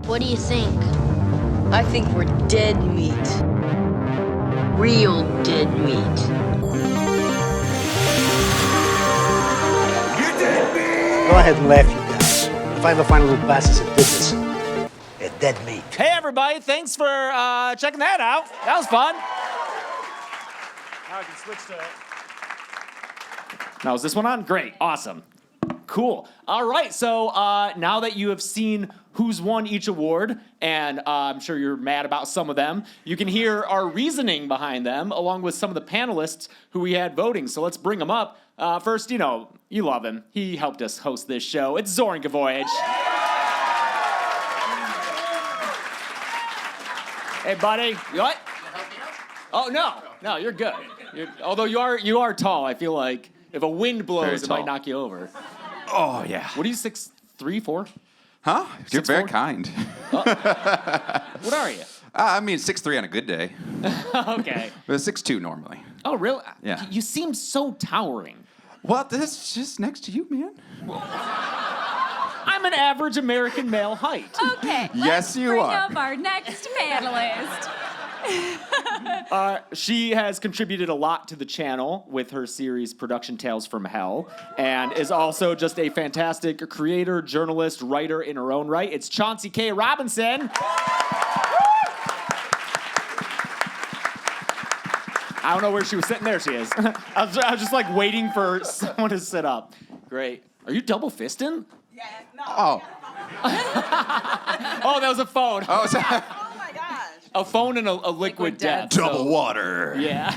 What do you think? I think we're dead meat. Real dead meat. You're dead meat! Go ahead and laugh, you guys. If I ever find a little bastards that did this, they're dead meat. Hey, everybody. Thanks for checking that out. That was fun. Now I can switch to... Now, is this one on? Great. Awesome. Cool. All right. So now that you have seen who's won each award, and I'm sure you're mad about some of them, you can hear our reasoning behind them, along with some of the panelists who we had voting. So let's bring them up. First, you know, you love him. He helped us host this show. It's Zoran Gvojic. Hey, buddy. You what? Oh, no, you're good. Although you are tall, I feel like if a wind blows, it might knock you over. Oh, yeah. What are you, 6'3", 4"? Huh? You're very 6'4"? kind. What are you? I mean, 6'3" on a good day. Okay. But 6'2" normally. Oh, really? Yeah. You seem so towering. Well, this is just next to you, man. I'm an average American male height. Okay, Yes, you bring are. up our next panelist. She has contributed a lot to the channel with her series Production Tales from Hell, and is also just a fantastic creator, journalist, writer in her own right. It's Chauncey K. Robinson. I don't know where she was sitting. There she is. I was just like waiting for someone to sit up. Great. Are you double fisting? Yeah, no. Oh. Oh, that was a phone. Oh, so Oh my gosh. A phone and a liquid death. double water. Yeah.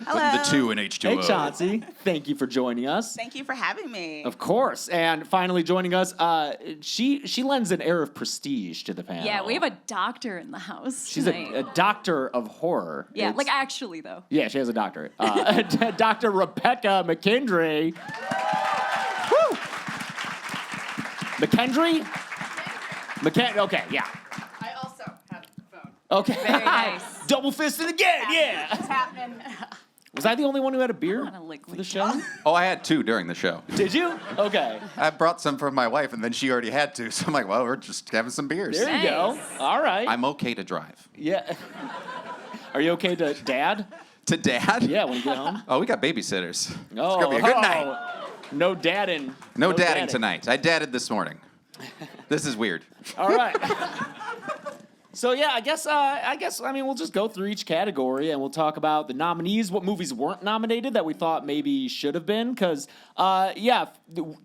Hello. The 2 in H2O. Hey, Chauncey. Thank you for joining us. Thank you for having me. Of course. And finally joining us, she lends an air of prestige to the panel. Yeah, we have a doctor in the house. She's tonight. a doctor of horror. Yeah, It's- like actually though. Yeah, she has a doctorate. Dr. Rebekah McKendry. Woo! McKendry? Okay, yeah. I also have a phone. Okay. Very nice. Double fisted again, yeah. It's happening. Was I the only one who had a beer Not a liquid for the show? Oh, I had 2 during the show. Did you? Okay. I brought some for my wife, and then she already had 2. So I'm like, well, we're just having some beers. There you go. Nice. All right. I'm okay to drive. Yeah. Are you okay to dad? To Dad? Yeah, when you get home. Oh, we got babysitters. Oh, It's going to be a good night. No dadding. No dadding tonight. I dadded this morning. This is weird. All right. So yeah, I guess we'll just go through each category and we'll talk about the nominees, what movies weren't nominated that we thought maybe should have been, because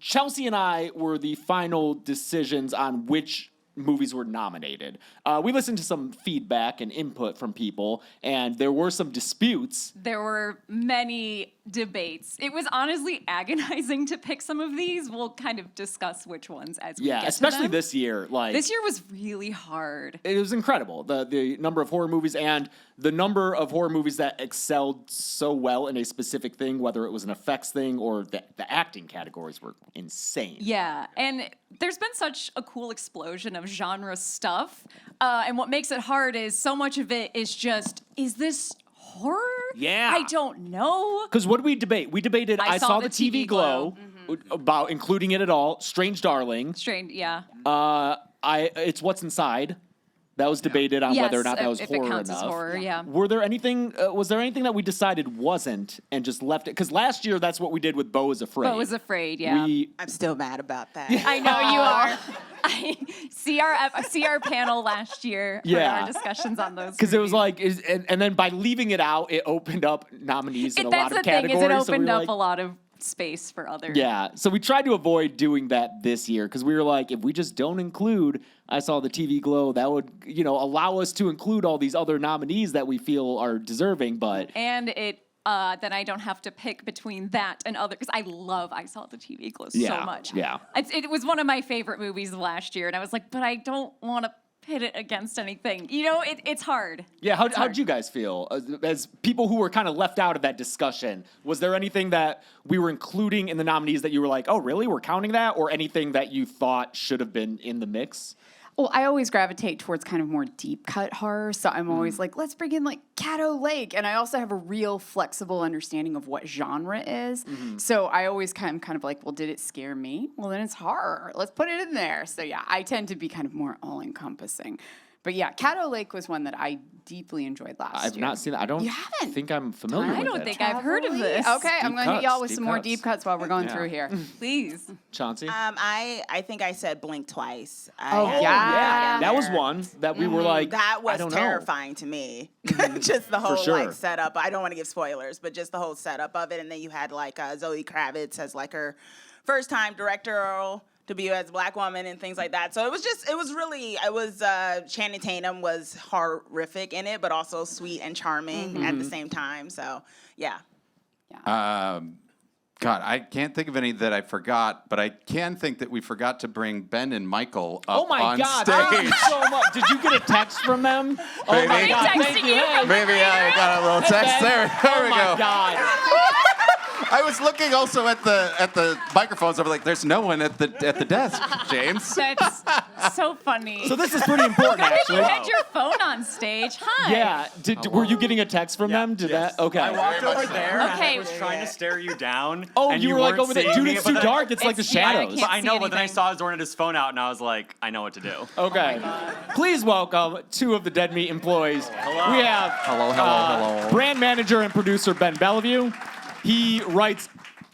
Chelsea and I were the final decisions on which movies were nominated. We listened to some feedback and input from people, and there were some disputes. There were many debates. It was honestly agonizing to pick some of these. We'll kind of discuss which ones as we get to Especially them. this year. This year was really hard. It was incredible, the number of horror movies and the number of horror movies that excelled so well in a specific thing, whether it was an effects thing or the acting categories were insane. Yeah, and there's been such a cool explosion of genre stuff, and what makes it hard is so much of it is just, is this horror? Yeah. I don't know. Because what did we debate? We debated I Saw the TV Glow, Mm-hmm. about including it at all, Strange Darling, Strange, yeah. It's What's Inside. That was debated on whether or not that was if horror it counts enough. as horror, yeah. Was there anything that we decided wasn't and just left it? Because last year that's what we did with Beau is Afraid. Beau is Afraid, yeah. I'm still mad about that. I know you are. I see our panel last year for Yeah. our discussions on those. Because it was movies. like, and then by leaving it out, it opened up nominees in a lot That's of the thing, categories. is it so we opened were up like, a lot of space for others. Yeah, so we tried to avoid doing that this year because we were like, if we just don't include I Saw the TV Glow, that would, allow us to include all these other nominees that we feel are deserving, but... And it, then I don't have to pick between that and other, because I Saw the TV Glow so much. Yeah. It was one of my favorite movies of last year, and I was like, but I don't want to pit it against anything. It's hard. Yeah, how'd you guys feel? As people who were kind of left out of that discussion, was there anything that we were including in the nominees that you were like, oh, really? We're counting that? Or anything that you thought should have been in the mix? Well, I always gravitate towards kind of more deep cut horror, so I'm always like, let's bring in like Caddo Lake, and I also have a real flexible understanding of what genre is. So I always kind of like, well, did it scare me? Well, then it's horror. Let's put it in there. So yeah, I tend to be kind of more all encompassing. But yeah, Caddo Lake was one that I deeply enjoyed last year. I've not seen that. I don't You haven't? think I'm familiar with I it. don't think I've heard of this. Okay, I'm Deep going to hit y'all cuts, with deep some more cuts. deep cuts while we're going Yeah. through here. Please. Chauncey? I think I said Blink twice. Oh, I yeah. That was one that we were like, That I was don't know. terrifying to me. Just the whole sure. like setup. I don't want to give spoilers, but just the whole setup of it. And then you had like Zoe Kravitz as like her first time directorial debut as a Black woman and things like that. So it was Channing Tatum was horrific in it, but also sweet and charming at the same time. So yeah. God, I can't think of any that I forgot, but I can think that we forgot to bring Ben and Michael up Oh my on God! Thank stage. you so much. Did you get a text from them? Oh Maybe. my They God! texted Thank you. you Hey. from Maybe I got a little text Ben. there. There we Oh go. my God! I was looking also at the microphones. I was like, "There's no one at the desk, James." That's so funny. So this is pretty important, you actually. had your phone on stage. Hi. Yeah. Were you getting a text from them? Did that? Okay. I walked over there and Okay. I was trying to stare you down. Oh, and you were like weren't over there. seeing Dude, me, it's but too then- dark. It's like the Yeah, I shadows. can't I know, see but then I anything. saw Zoran had his phone out, and I was like, I know what to do. Okay. Please welcome two of the Dead Meat employees. Hello. We have Hello. brand manager and producer Ben Bellevue. He writes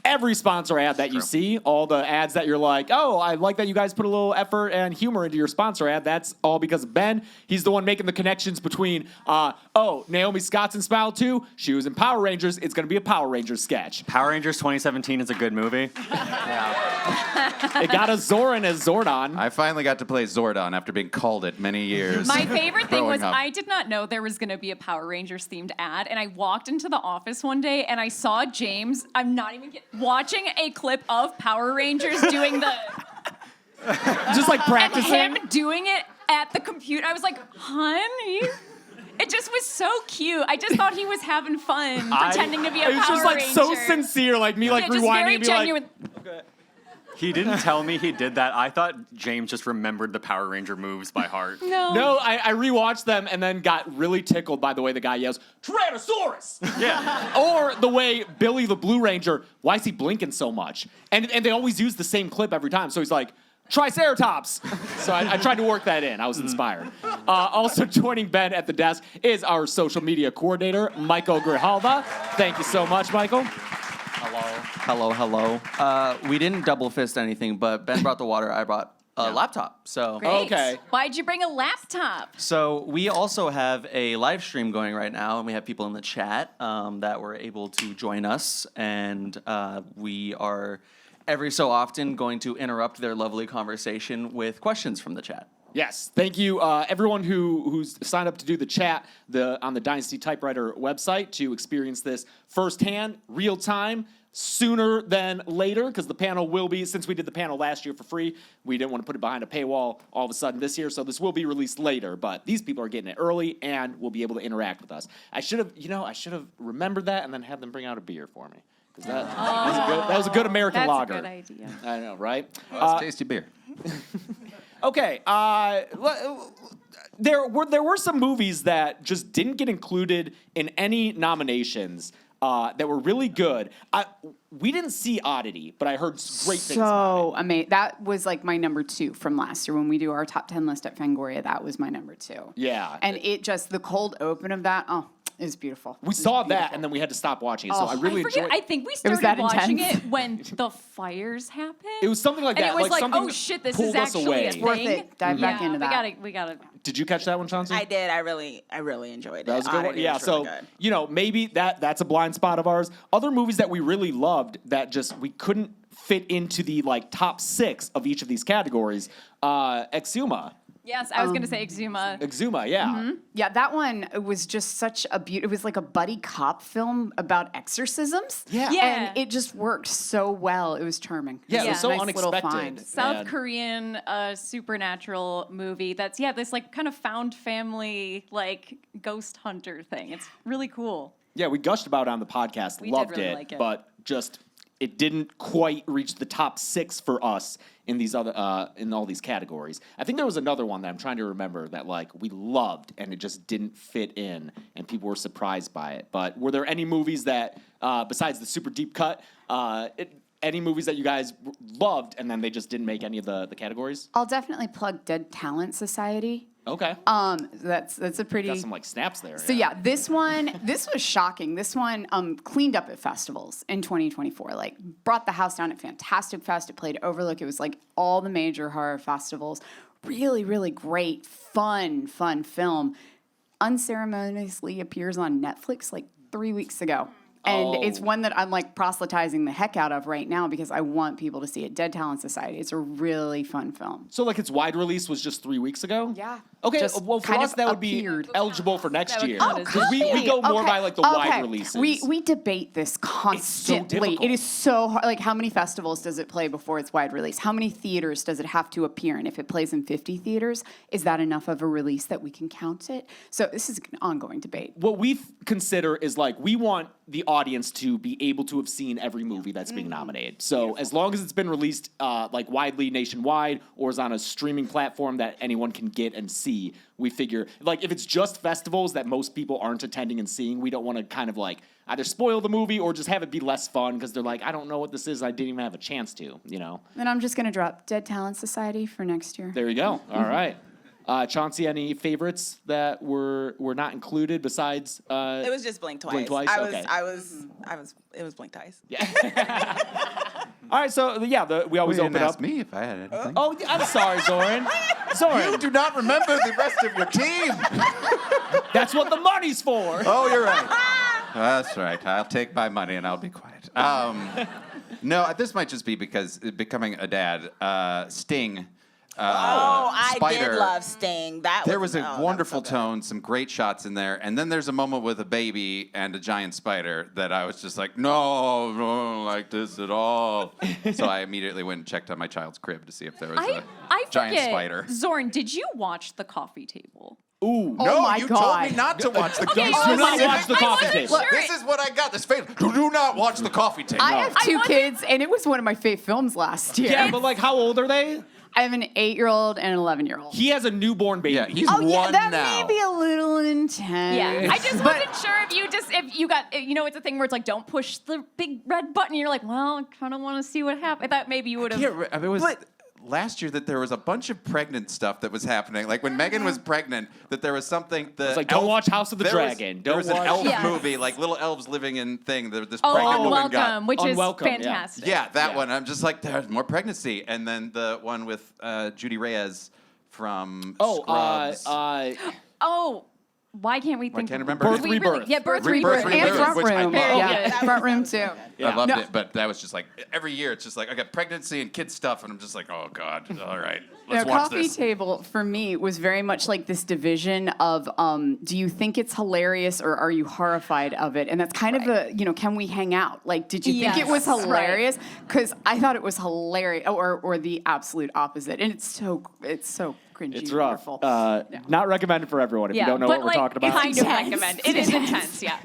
every sponsor ad that you see, all the ads that you're like, oh, I like that you guys put a little effort and humor into your sponsor ad. That's all because of Ben. He's the one making the connections between, Naomi Scott's in Smile 2. She was in Power Rangers. It's going to be a Power Rangers sketch. Power Rangers 2017 is a good movie. It got a Zoran as Zordon. I finally got to play Zordon after being called it many years. My favorite thing was growing up. I did not know there was going to be a Power Rangers themed ad, and I walked into the office one day and I saw James. I'm not even kidding, watching a clip of Power Rangers doing the Just like and practicing. him doing it at the computer. I was like, honey. It just was so cute. I just thought he was having fun pretending to be a It was Power just like Ranger. so sincere, like me like Yeah, just rewinding very and be genuine. like, He didn't tell me he did that. I thought James just remembered the Power Ranger moves by heart. no, I rewatched them and then got really tickled by the way the guy yells, Tyrannosaurus! Yeah. Or the way Billy the Blue Ranger, why is he blinking so much? And they always use the same clip every time. So he's like, Triceratops. So I tried to work that in. I was inspired. Also joining Ben at the desk is our social media coordinator, Michael Grijalva. Thank you so much, Michael. Hello. We didn't double fist anything, but Ben brought the water, I brought a laptop. So Great. Okay. Why'd you bring a laptop? So we also have a live stream going right now, and we have people in the chat that were able to join us, and we are every so often going to interrupt their lovely conversation with questions from the chat. Yes, thank you, everyone who's signed up to do the chat on the Dynasty Typewriter website to experience this firsthand, real time, sooner than later, because the panel will be, since we did the panel last year for free, we didn't want to put it behind a paywall all of a sudden this year, so this will be released later, but these people are getting it early and will be able to interact with us. I should have remembered that and then had them bring out a beer for me. Because that was a good American That's lager. a good idea. I know, right? Well, that's tasty beer. Okay, there were some movies that just didn't get included in any nominations that were really good. We didn't see Oddity, but I heard great things about So amazing. That was like my number 2 from last year when we do our top 10 list at Fangoria. That was my number 2. it. Yeah. And it just, the cold open of that, it was beautiful. We saw that, and then we had to stop watching it, so I really enjoyed I think we was started that watching intense? it when the fires happened. It was something like and that. it was like, something oh shit, this pulled is us actually away. a It's thing. worth it. Dive back Yeah, into that. We gotta. Did you catch that one, Chauncey? I did. I really enjoyed it. That was a good one. Oddity Yeah, was so really good. maybe that's a blind spot of ours. Other movies that we really loved that just we couldn't fit into the top 6 of each of these categories. Exuma. Yes, I was gonna say Exuma. Exuma, yeah. Yeah, that one was just such a it was like a buddy cop film about exorcisms. Yeah. Yeah. And it just worked so well. It was charming. Yeah, it was so Nice little unexpected. find. South And- Korean supernatural movie that's this kind of found family ghost hunter thing. It's really cool. Yeah, we gushed about it on the podcast. We Loved did really it, like it. but just it didn't quite reach the top 6 for us in these other in all these categories. I think there was another one that I'm trying to remember that like we loved and it just didn't fit in and people were surprised by it. But were there any movies that besides the super deep cut, any movies that you guys loved and then they just didn't make any of the categories? I'll definitely plug Dead Talent Society. Okay. That's a pretty. Got some like snaps there. So yeah, this was shocking. This one cleaned up at festivals in 2024. Like brought the house down at Fantastic Fest. It played Overlook. It was like all the major horror festivals. Really, really great, fun film. Unceremoniously appears on Netflix like 3 weeks ago. And it's one that I'm like proselytizing the heck out of right now because I want people to see it. Dead Talent Society. It's a really fun film. So like its wide release was just 3 weeks ago? Yeah. Okay, Just well for kind us of that would appeared. be eligible for next would year. count as Because we go more by like the wide releases. We debate this constantly. difficult. It is so hard. Like, how many festivals does it play before its wide release? How many theaters does it have to appear in? If it plays in 50 theaters, is that enough of a release that we can count it? So this is an ongoing debate. What we consider is like we want the audience to be able to have seen every movie that's being nominated. So as long as it's been released like widely nationwide or is on a streaming platform that anyone can get and see, we figure like if it's just festivals that most people aren't attending and seeing, we don't want to kind of like either spoil the movie or just have it be less fun because they're like, I don't know what this is. I didn't even have a chance to, you know. Then I'm just going to drop Dead Talent Society for next year. There you go. All right. Chauncey, any favorites that were not included besides? It was just Blink Twice. Blink Twice? Okay. It was Blink Twice. All right, so yeah, we always You open didn't up. ask me if I had anything. Oh, I'm sorry, Zoran. Zoran, You do not remember the rest of your team. that's what the money's for. Oh, you're right. That's right. I'll take my money and I'll be quiet. No, this might just be because becoming a dad. Sting. I Spider. did love Sting. There was a that wonderful so good. tone, some great shots in there, and then there's a moment with a baby and a giant spider that I was just like, no, I don't like this at all. So I immediately went and checked on my child's crib to see if there was I a giant forget. spider. Zoran, did you watch The Coffee Table? Ooh. Oh No, my you God. told me not to watch the Okay, coffee do not table. watch The Coffee wasn't Table. sure. This is what I got. This face. Do not watch the coffee table. I have I 2 wasn't- kids, and it was one of my favorite films last year. Yeah, but like, how old are they? I have an 8-year-old and an 11-year-old. He has a newborn baby. Yeah, he's Oh yeah, one that now. may be a little intense. Yeah, I just wasn't sure if you got, you know, it's a thing where it's like, don't push the big red button. You're like, well, I kind of want to see what happens. I thought maybe you would have. It was last year that there was a bunch of pregnant stuff that was happening. Like when Megan was pregnant, that there was something. It's like, don't watch House of the Dragon. There was an Don't elf watch. Yes. movie, like little elves living in thing. This pregnant Oh, woman got. Welcome, which is Unwelcome, yeah. fantastic. Yeah, that Yeah. one. I'm just like, there's more pregnancy. And then the one with Judy Reyes from Scrubs. Oh, why can't we think? can't remember Birth, it. We Rebirth. Yeah, Birth, Rebirth, Rebirth. And Rebirth, Front which I Room. love. Yeah, Front Room too. I loved No. it, but that was just like every year. It's just like I got pregnancy and kid stuff, and I'm just like, oh god, all right, let's watch Coffee this. Table for me was very much like this division of do you think it's hilarious or are you horrified of it? And that's kind of a, you know, can we hang out? Like, did you think it was Yes, hilarious? Because I thought it was hilarious, or the absolute opposite. And it's so cringy. It's rough. Wonderful. Not recommended for everyone if you don't know but what we're talking about. Kind of recommend. It is intense, yeah.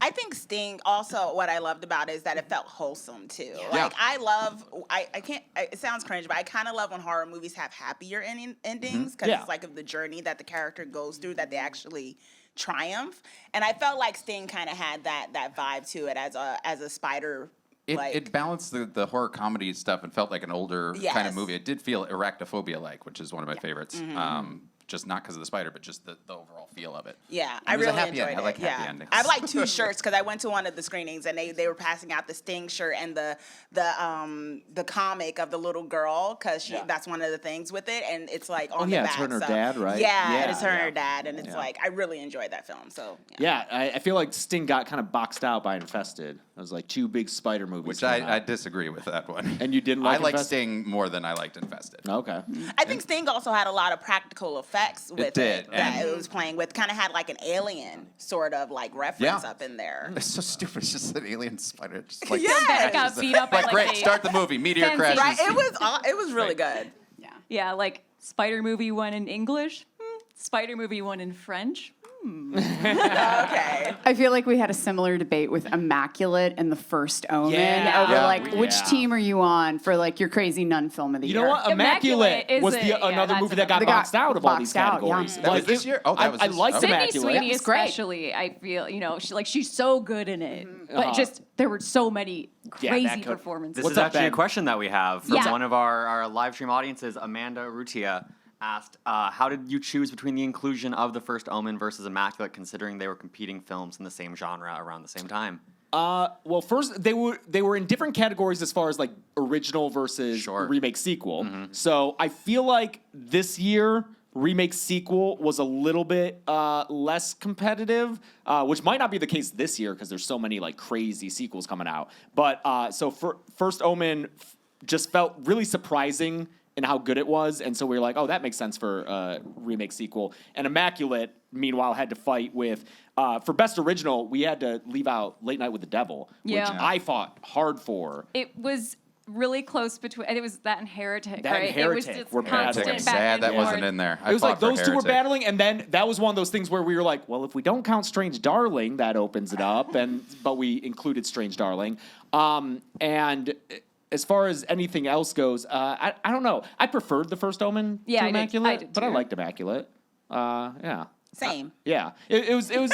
I think Sting also, what I loved about it is that it felt wholesome too. Yeah. Like it sounds cringe, but I kind of love when horror movies have happier endings because Yeah. it's like of the journey that the character goes through that they actually triumph. And I felt like Sting kind of had that vibe to it as a spider. It balanced the horror comedy stuff and felt like an older kind Yes. of movie. It did feel arachnophobia-like, which is one of my favorites. Just not because of the spider, but just the overall feel of it. Yeah, And I it was a really happy enjoyed ending. it. I like yeah. happy endings. I have like 2 shirts because I went to one of the screenings and they were passing out the Sting shirt and the comic of the little girl because that's one of the things with it and it's like on the yeah, back. it's her and her so- dad, right? Yeah, Yeah, it's her and yeah. her dad and it's Yeah. like I really enjoyed that film. So Yeah, I feel like Sting got kind of boxed out by Infested. It was like 2 big spider movies. Which coming I out. disagree with that one. And you didn't I like like Infested? Sting more than I liked Infested. Okay. I think Sting also had a lot of practical effects with it, did, that and- it was playing with. Kind of had like an alien sort of like reference Yeah. up in there. It's so stupid. It's just an alien spider. Just like, Yeah. That got beat up by like great, like start the movie. Meteor fancy- crashes. Right? It was really good. Yeah, like Spider movie one in English, Spider movie one in French. Okay. I feel like we had a similar debate with Immaculate and The First Omen Yeah. over Yeah. like which Yeah. team are you on for like your crazy nun film of the You year? know what? Immaculate Immaculate was is a- another that's movie that got They got boxed out of all these boxed out, yeah. categories. That was this year? Oh, that was I this- liked okay. Sydney Immaculate. Sweeney It's great. especially, I feel, she's so good in it. But just, there were so many Yeah, crazy that could- performances. This What's is up, actually Ben? a question that we have from Yeah. one of our live stream audiences, Amanda Rutia. Asked, how did you choose between the inclusion of The First Omen versus Immaculate, considering they were competing films in the same genre around the same time? Well, first they were in different categories as far as like original versus Sure. remake sequel. So I feel like this year remake sequel was a little bit less competitive, which might not be the case this year because there's so many like crazy sequels coming out. But so First Omen just felt really surprising in how good it was, and so we were like, oh, that makes sense for remake sequel. And Immaculate, meanwhile, had to fight with for best original. We had to leave out Late Night with the Devil, which Yeah. I fought hard for. It was really close between, and it was that and Heretic, That and right? Heretic It was just were constant battling. back Sad and that forth. wasn't in there. It was like fought for those two were Heretic. battling, and then that was one of those things where we were like, well, if we don't count Strange Darling, that opens it up, but we included Strange Darling. And as far as anything else goes, I don't know. I preferred The First Omen Yeah, to I did. Immaculate, I did but I too. liked Immaculate. Yeah. Same. Yeah, it was it was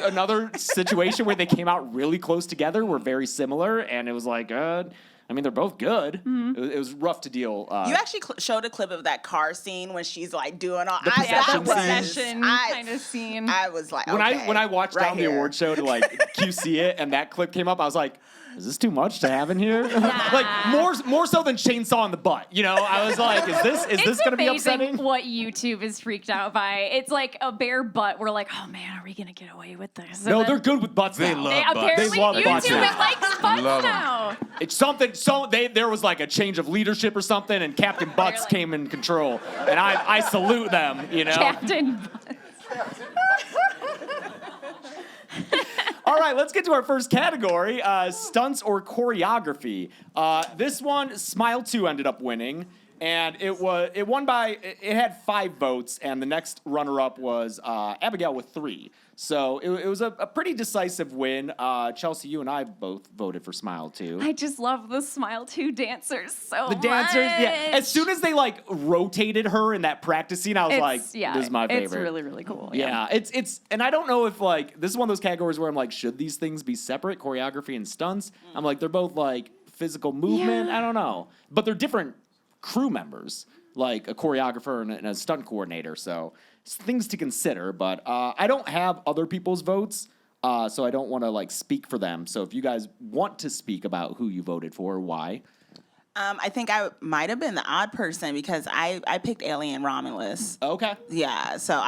another situation where they came out really close together, were very similar, and it was like, I mean, they're both good. It was rough to deal. You actually showed a clip of that car scene when she's like doing all. The Yeah, possession that scene. possession kind of scene. I was like, when okay, I watched right down the here. award show to like QC it, and that clip came up, I was like, is this too much to have in here? Like more so than chainsaw in the butt. You know, I was like, is this going to be amazing upsetting? what YouTube is freaked out by. It's like a bare butt. We're like, oh man, are we gonna get away with this? No, And they're then good with butts now. They apparently They love butts YouTube now. likes butts Love 'em. now. It's something. So there was like a change of leadership or something, and Captain Butts came in control, and I salute them. You know. Captain Butts. All right, let's get to our first category: stunts or choreography. This one, Smile 2 ended up winning, and it won by it had 5 votes, and the next runner-up was Abigail with 3. So it was a pretty decisive win. Chelsea, you and I both voted for Smile 2. I just love the Smile 2 dancers so The dancers, yeah. much. As soon as they like rotated her in that practice scene, I was like, "This is my favorite." It's really, really cool. Yeah, it's, and I don't know if like this is one of those categories where I'm like, should these things be separate, choreography and stunts? I'm like, they're both like physical movement. Yeah. I don't know, but they're different crew members, like a choreographer and a stunt coordinator. So things to consider. But I don't have other people's votes, so I don't want to like speak for them. So if you guys want to speak about who you voted for, why? I think I might have been the odd person because I picked Alien Romulus. Okay. Yeah, so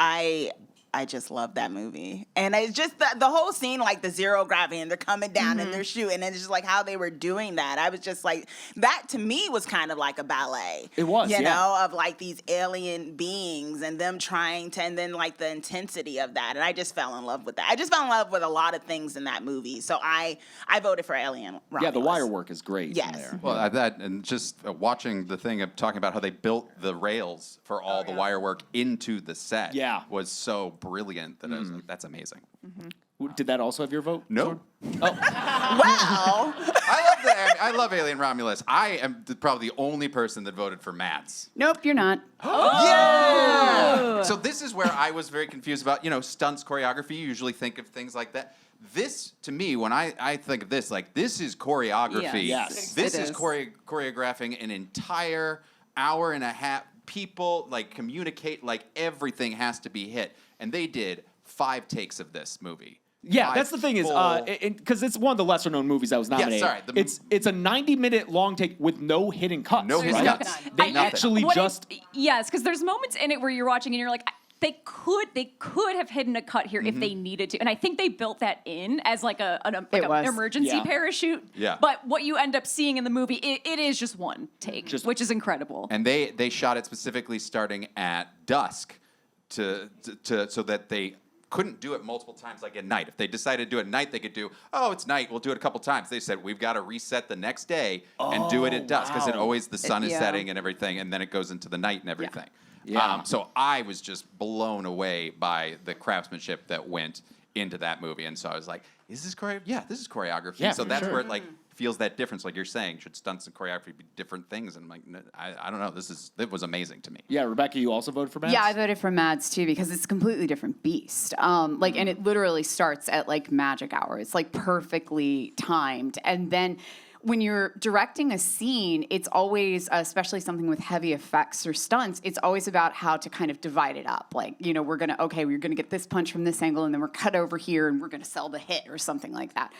I just love that movie. And it's just the whole scene, like the zero gravity, and they're coming down and they're shooting, and it's just like how they were doing that. I was just like, that to me was kind of like a ballet. It was, you yeah. know, of like these alien beings and them trying to, and then like the intensity of that. And I just fell in love with that. I just fell in love with a lot of things in that movie. So I voted for Alien Romulus. Yeah, the wire work is great. in Yes. there. Well, that and just watching the thing of talking about how they built the rails for all the wire work into the set Yeah. was so brilliant that I was like, that's amazing. Did that also have your vote? No. Well, I love Alien Romulus. I am probably the only person that voted for Matt's. Nope, you're not. Yeah! So this is where I was very confused about, stunts choreography. You usually think of things like that. This, to me, when I think of this, like, this is choreography. Yes. This It is is. choreographing an entire hour and a half. People, like, communicate, like, everything has to be hit. And they did 5 takes of this movie. Yeah, 5 that's the thing is, full- because it's one of the lesser known movies that was nominated. sorry, It's a 90-minute long take with no hidden cuts. No hidden right? cuts. They Nothing. actually What just yes, because there's moments in it where you're watching and you're like, they could have hidden a cut here if they needed to, and I think they built that in as like an was. emergency Yeah. parachute. Yeah. But what you end up seeing in the movie, it is just one take, which is incredible. And they shot it specifically starting at dusk to so that they couldn't do it multiple times like at night. If they decided to do it at night, they could do, it's night, we'll do it a couple times. They said, we've got to reset the next day and do it at dusk because wow. the sun is Yeah. setting and everything, and then it goes into the night and everything. Yeah. So I was just blown away by the craftsmanship that went into that movie. And so I was like, is this choreography? Yeah, this is choreography. Yeah, so for that's sure. where it like feels that difference. Like you're saying, should stunts and choreography be different things? And I'm like, I don't know. It was amazing to me. Yeah, Rebekah, you also voted for Mads? Yeah, I voted for Mads too because it's a completely different beast. And it literally starts at like magic hour. It's like perfectly timed. And then when you're directing a scene, it's always, especially something with heavy effects or stunts, it's always about how to kind of divide it up. Like, we're going to get this punch from this angle and then we're cut over here and we're going to sell the hit or something like that.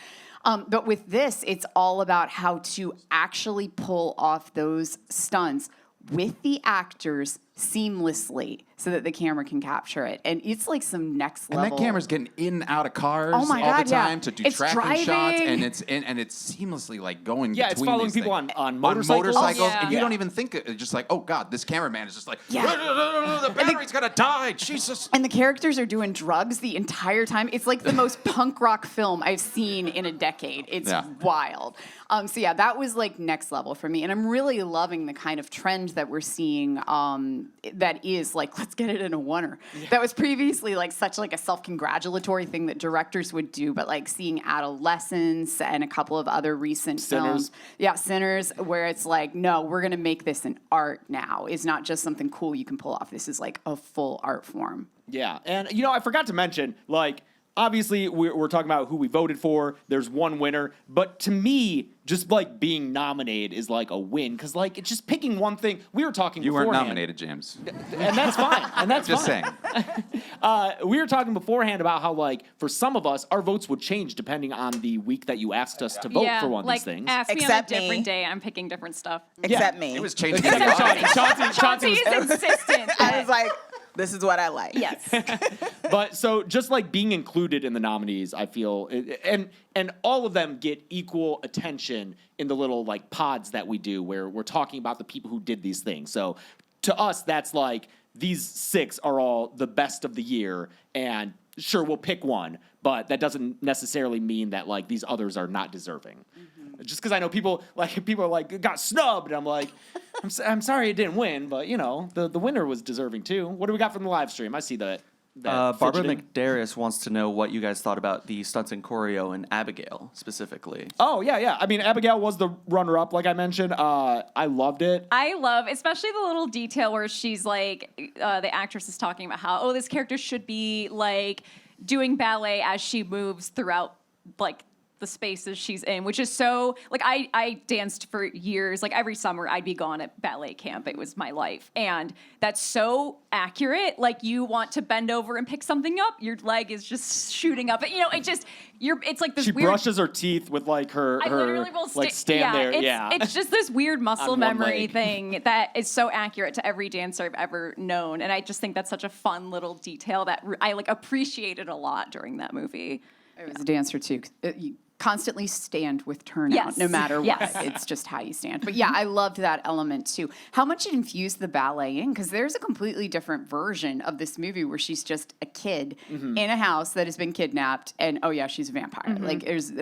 But with this, it's all about how to actually pull off those stunts with the actors seamlessly so that the camera can capture it. And it's like some next level. And that camera's getting in and out of cars Oh my all God, the yeah. time to do It's tracking shots, driving. and it's seamlessly like going Yeah, between it's following these people things. on motorcycles. Yeah. and you Yeah. don't even think it's just like, oh God, this cameraman is just like, Yeah. the battery's gonna die, Jesus. And the characters are doing drugs the entire time. It's like the most punk rock film I've seen in a decade. It's wild. So yeah, that was like next level for me. And I'm really loving the kind of trend that we're seeing that is like, let's get it in a oneer. Yeah. That was previously like such like a self-congratulatory thing that directors would do, but like seeing Adolescence and a couple of other recent films. Yeah, Sinners, where it's like, no, we're going to make this an art now. It's not just something cool you can pull off. This is like a full art form. Yeah, and I forgot to mention, like, obviously we're talking about who we voted for. There's one winner, but to me, just like being nominated is like a win because like it's just picking one thing. We were talking. You weren't beforehand, nominated, James. and that's fine. And that's Just fine. saying. We were talking beforehand about how like for some of us, our votes would change depending on the week that you asked us to vote for one of like, these things. ask me Except on a me. different day. I'm picking different stuff. Except me. It was changing. the Except audience. Chauncey Chauncey was is insistent. I was like, this is what I like. Yes. But so just like being included in the nominees, I feel, and all of them get equal attention in the little like pods that we do where we're talking about the people who did these things. So to us, that's like these 6 are all the best of the year, and sure, we'll pick one, but that doesn't necessarily mean that like these others are not deserving. Mm-hmm. Just because I know people are like got snubbed, and I'm like, I'm sorry it didn't win, but the winner was deserving too. What do we got from the live stream? I see that. Barbara fidgeting. McDarius wants to know what you guys thought about the stunts and choreo and Abigail specifically. Oh, yeah. I mean, Abigail was the runner-up, like I mentioned. I loved it. I love, especially the little detail where she's like, the actress is talking about how, this character should be like doing ballet as she moves throughout like the spaces she's in, which is so like I danced for years. Like every summer I'd be gone at ballet camp. It was my life. And that's so accurate. Like you want to bend over and pick something up, your leg is just shooting up. It's like this She weird brushes her teeth with like her I literally will stand there. It's just this weird muscle On one memory leg. thing that is so accurate to every dancer I've ever known. And I just think that's such a fun little detail that I like appreciated a lot during that movie. I was a dancer too. You constantly stand with turnout, Yes. no matter what. Yes. It's just how you stand. But yeah, I loved that element too. How much it infused the ballet in, because there's a completely different version of this movie where she's just a kid in a house that has been kidnapped, and oh yeah, she's a vampire.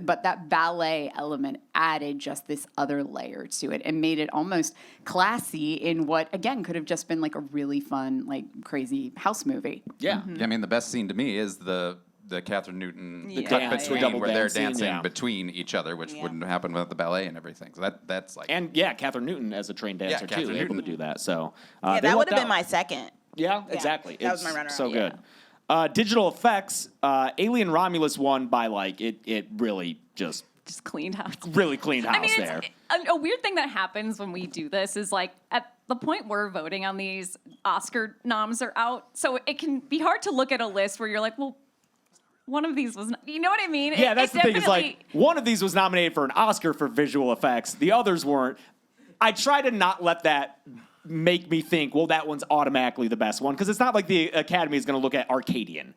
But that ballet element added just this other layer to it and made it almost classy in what again could have just been like a really fun, like crazy house movie. Yeah. Yeah, I mean, the best scene to me is the Catherine Newton The cut dance, between double where they're dance scene, dancing yeah. between each other, which wouldn't happen without the ballet and everything. So that's like And yeah, Catherine Newton as a trained dancer too, Catherine able to Newton. do that. So Yeah, they that would lucked have been out. my second. Yeah, exactly. that was It's my runner-up, so yeah. good. Digital effects, Alien Romulus won by like it really just Cleaned house. really cleaned house I mean, there. it's a weird thing that happens when we do this is like at the point we're voting on these, Oscar noms are out. So it can be hard to look at a list where you're like, well, one of these was not, you know what I mean? Yeah, that's It the thing. Is like definitely- one of these was nominated for an Oscar for visual effects. The others weren't. I try to not let that make me think, well, that one's automatically the best one, because it's not like the Academy is going to look at Arcadian,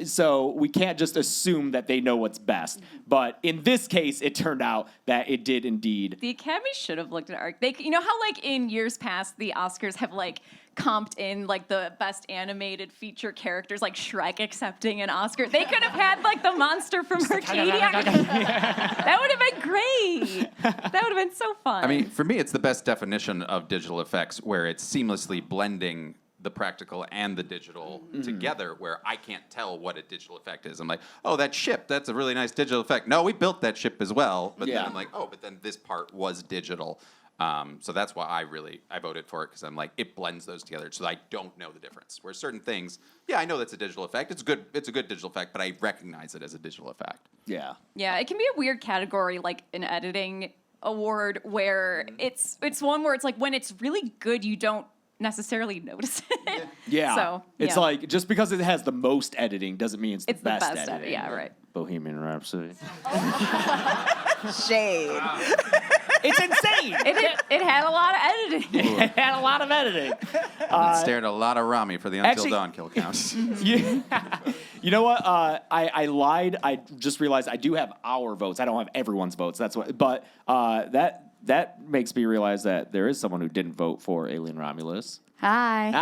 so we can't just assume that they know what's best. But in this case, it turned out that it did indeed. The Academy should have looked at art. You know how like in years past the Oscars have like comped in like the best animated feature characters, like Shrek accepting an Oscar. They could have had like the monster from Arcadia. That would have been great. That would have been so fun. I mean, for me, it's the best definition of digital effects where it's seamlessly blending the practical and the digital together, where I can't tell what a digital effect is. I'm like, oh, that ship, that's a really nice digital effect. No, we built that ship as well. But then I'm like, oh, but then this part was digital. So that's why I voted for it, because I'm like, it blends those together so I don't know the difference. Where certain things, I know that's a digital effect. It's a good digital effect, but I recognize it as a digital effect. Yeah. Yeah, it can be a weird category, like an editing award, where it's one where it's like when it's really good, you don't necessarily notice it. Yeah. So it's like, just because it has the most editing doesn't mean it's the best editing. Yeah, right. Bohemian Rhapsody. Shade. It's insane. It had a lot of editing. It had a lot of editing. Stared a lot of Rami for the Until Dawn kill count. You know what? I lied. I just realized I do have our votes. I don't have everyone's votes. That's what. But that makes me realize that there is someone who didn't vote for Alien Romulus. Hi.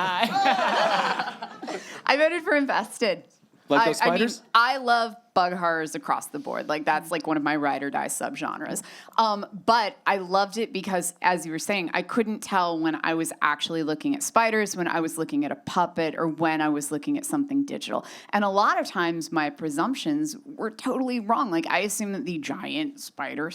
I voted for Invested. Like those spiders? I love bug horrors across the board. Like, that's like one of my ride or die subgenres. But I loved it because, as you were saying, I couldn't tell when I was actually looking at spiders, when I was looking at a puppet, or when I was looking at something digital. And a lot of times my presumptions were totally wrong. Like, I assumed that the giant spider,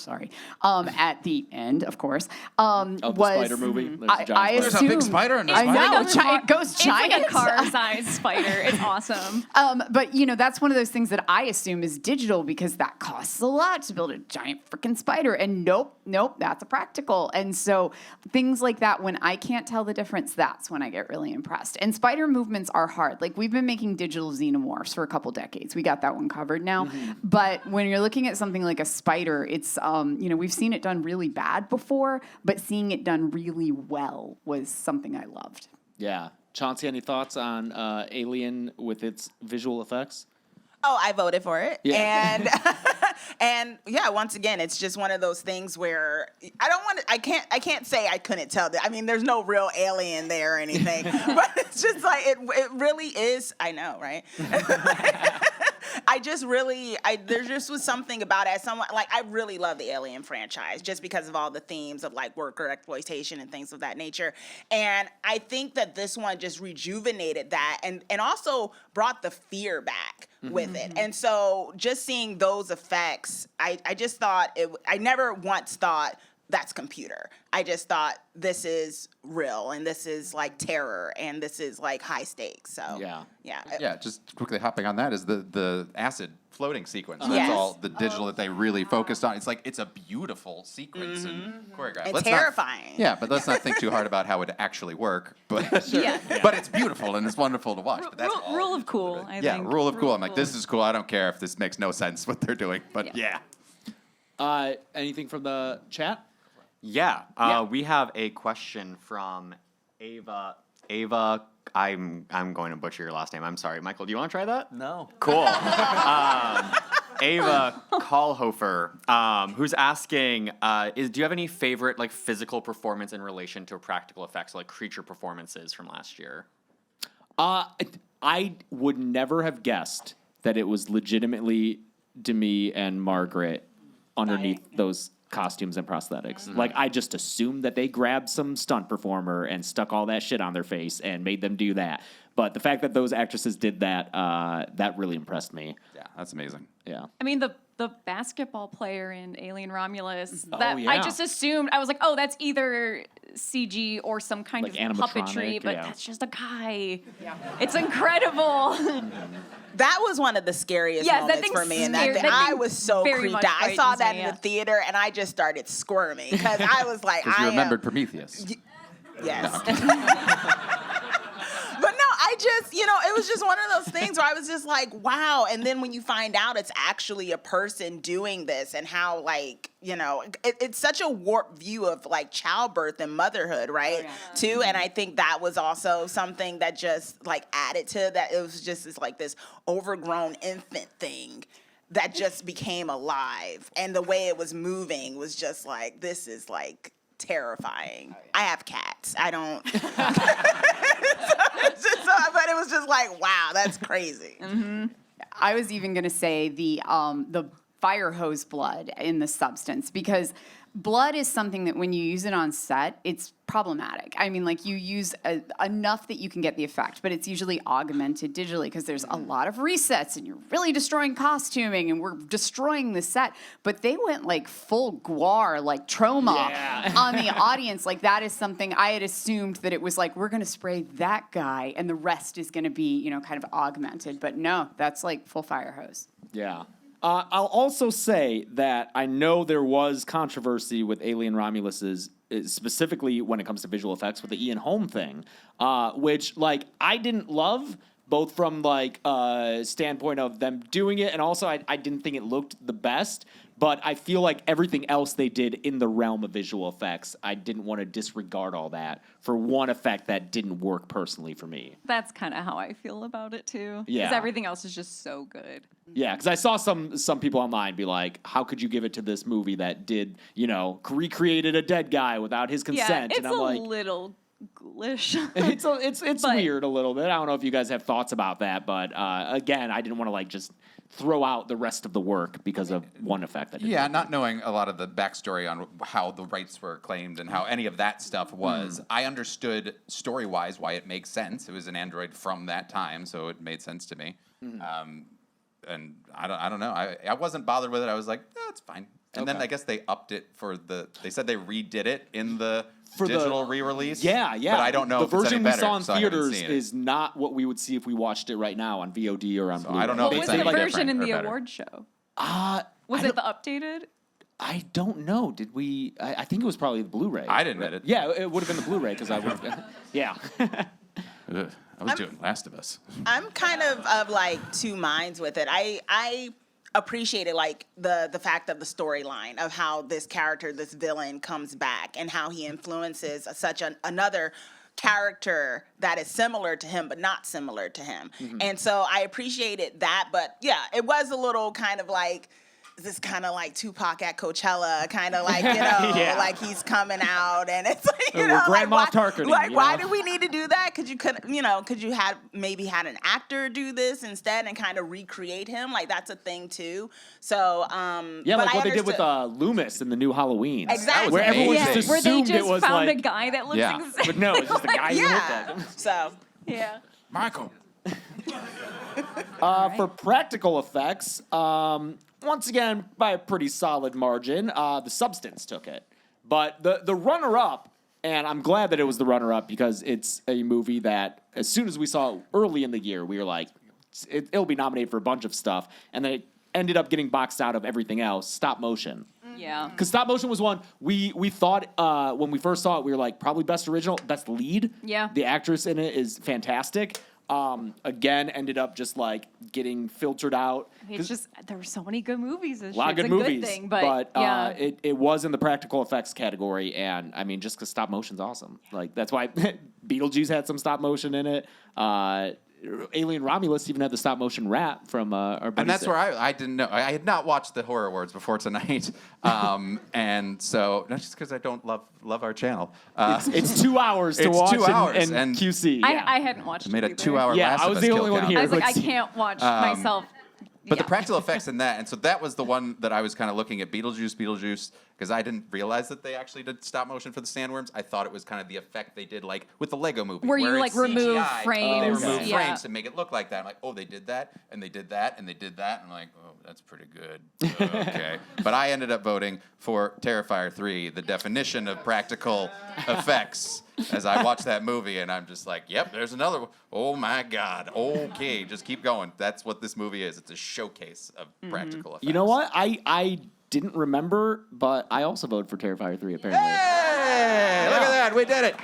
at the end, of course, of the was spider movie. I There's a big spider in the I spider. know, It's like it goes giant. It's like a car-sized spider. It's awesome. But that's one of those things that I assume is digital because that costs a lot to build a giant freaking spider. And nope, that's a practical. And so things like that, when I can't tell the difference, that's when I get really impressed. And spider movements are hard. Like, we've been making digital xenomorphs for a couple decades. We got that one covered now. But when you're looking at something like a spider, it's, we've seen it done really bad before, but seeing it done really well was something I loved. Yeah. Chauncey, any thoughts on Alien with its visual effects? Oh, I voted for it. Yeah. And once again, it's just one of those things where I can't say I couldn't tell that. I mean, there's no real alien there or anything, but it's just like, it really is. I know, right? There just was something about it. As someone, like, I really love the Alien franchise just because of all the themes of like worker exploitation and things of that nature. And I think that this one just rejuvenated that and also brought the fear back with it. And so just seeing those effects, I just thought I never once thought that's computer. I just thought this is real and this is like terror and this is like high stakes. So Yeah, just quickly hopping on that is the acid floating sequence. Yes. That's all the digital that they really focused on. It's like, it's a beautiful sequence and choreographed. And terrifying. But let's not think too hard about how it actually work. But but it's beautiful and it's wonderful to watch. But that's all Rule of cool, I think. Rule of cool. I'm like, this is cool. I don't care if this makes no sense what they're doing. But Anything from the chat? Yeah. We have a question from Ava. I'm going to butcher your last name. I'm sorry. Michael, do you want to try that? No. Cool. Ava Kahlhofer, who's asking, do you have any favorite like physical performance in relation to practical effects, like creature performances from last year? I would never have guessed that it was legitimately Demi and Margaret underneath those costumes and prosthetics. Like, I just assumed that they grabbed some stunt performer and stuck all that shit on their face and made them do that. But the fact that those actresses did that, that really impressed me. yeah, that's amazing. Yeah. I mean, the basketball player in Alien Romulus, yeah. I just assumed, I was like, oh, that's either CG or some kind Like of puppetry, animatronic, but yeah. that's just a guy. Yeah. It's incredible. That was one of the scariest Yes, that moments thing for me. And scared- that that I thing was so very creeped much out. I saw frightens that me, in yeah. the theater and I just started squirming because I was like, Because you remembered Prometheus. Yes. But no, I just, it was just one of those things where I was just like, wow. And then when you find out it's actually a person doing this and how, like, it's such a warped view of like childbirth and motherhood, right? Too. And I think that was also something that just like added to that. It was just this overgrown infant thing that just became alive. And the way it was moving was just like, this is like terrifying. I have cats. cats. I don't. But it was just like, wow, that's crazy. I was even going to say the fire hose blood in the substance, because blood is something that when you use it on set, it's problematic. I mean, like, you use enough that you can get the effect, but it's usually augmented digitally because there's a lot of resets and you're really destroying costuming and we're destroying the set. But they went like full guar, like trauma on the audience. Like, that is something I had assumed that it was like, we're going to spray that guy and the rest is going to be, you know, kind of augmented. But no, that's like full fire hose. Yeah. I'll also say that I know there was controversy with Alien Romulus's, specifically when it comes to visual effects with the Ian Holm thing, which, like, I didn't love, both from, like, standpoint of them doing it, and also I didn't think it looked the best. But I feel like everything else they did in the realm of visual effects, I didn't want to disregard all that for one effect that didn't work personally for me. That's kind of how I feel about it too. Yeah. Because everything else is just so good. Yeah, because I saw some people online be like, how could you give it to this movie that did, you know, recreated a dead guy without his consent? Yeah, it's and I'm a like, little ghoulish. it's But- weird a little bit. I don't know if you guys have thoughts about that, but again, I didn't want to like just throw out the rest of the work because of one effect. That didn't Yeah, work. not knowing a lot of the backstory on how the rights were claimed and how any of that stuff was, I understood story-wise why it makes sense. It was an android from that time, so it made sense to me. And I don't know. I wasn't bothered with it. I was like, it's fine. And then Okay. I guess they upped it for they said they redid it in the For the- digital re-release. Yeah. But I don't know The if it's version any better, we saw in so I haven't theaters seen it. is not what we would see if we watched it right now on VOD or on Blu-ray. I don't know What if was it's the any version different in or the better. award show? I Was it the updated? I don't know. Did we? I think it was probably the Blu-ray. I didn't edit. Yeah, it would have been the Blu-ray because I would have. Yeah. Ugh, I was doing Last of Us. I'm kind of like two minds with it. I appreciated like the fact of the storyline of how this character, this villain, comes back and how he influences such another character that is similar to him but not similar to him. And so I appreciated that, but yeah, it was a little kind of like this kind of like Tupac at Coachella, kind of like, you know, Yeah. like he's coming out and it's like, you We're know, Grand like, Moff Targeting, like you why know? did we need to do that? Could you have maybe had an actor do this instead and kind of recreate him? Like, that's a thing too. So, Yeah, but like I what they did with understood- Loomis in the new Halloween. Exactly. Where everyone amazing. just Where they assumed just it was found like. a guy that looks Yeah. exactly. But no, it's just the guy who looked at Yeah. him. So, Yeah. Michael. For practical effects, once again, by a pretty solid margin, The Substance took it. But the runner-up, and I'm glad that it was the runner-up because it's a movie that, as soon as we saw it early in the year, we were like, it'll be nominated for a bunch of stuff. And then it ended up getting boxed out of everything else, stop motion. Yeah. Because stop motion was one we thought when we first saw it, we were like, probably best original, best lead. Yeah. The actress in it is fantastic. Again, ended up just like getting filtered out. It's just there were so many good movies this A lot year. of good It's a movies, good thing, but yeah. it was in the practical effects category, and I mean, just because stop motion's awesome, like that's why Beetlejuice had some stop motion in it. Alien Romulus even had the stop motion rap from our buddy And that's Sid. where I didn't know. I had not watched the horror awards before tonight, and so not just because I don't love our channel. It's 2 hours to It's watch 2 hours, and and QC. Yeah. I hadn't watched it made a either. 2-hour Yeah, Last I of was Us the kill only one count. here. I was like, I Let's- can't watch myself. But the Yeah. practical effects in that, and so that was the one that I was kind of looking at Beetlejuice, because I didn't realize that they actually did stop motion for the sandworms. I thought it was kind of the effect they did like with the Lego movie. Where you, it's like, remove CGI, They frames, remove yeah. frames to make it look like that. I'm like, oh, they did that, and they did that, and they did that. And I'm like, oh, that's pretty good. Okay. But I ended up voting for Terrifier 3, the definition of practical effects, as I watched that movie, and I'm just like, yep, there's another one. Oh, my God. Okay, just keep going. That's what this movie is. It's a showcase of practical effects. You know what? I didn't remember, but I also voted for Terrifier 3, apparently. Hey, look at that. We did it.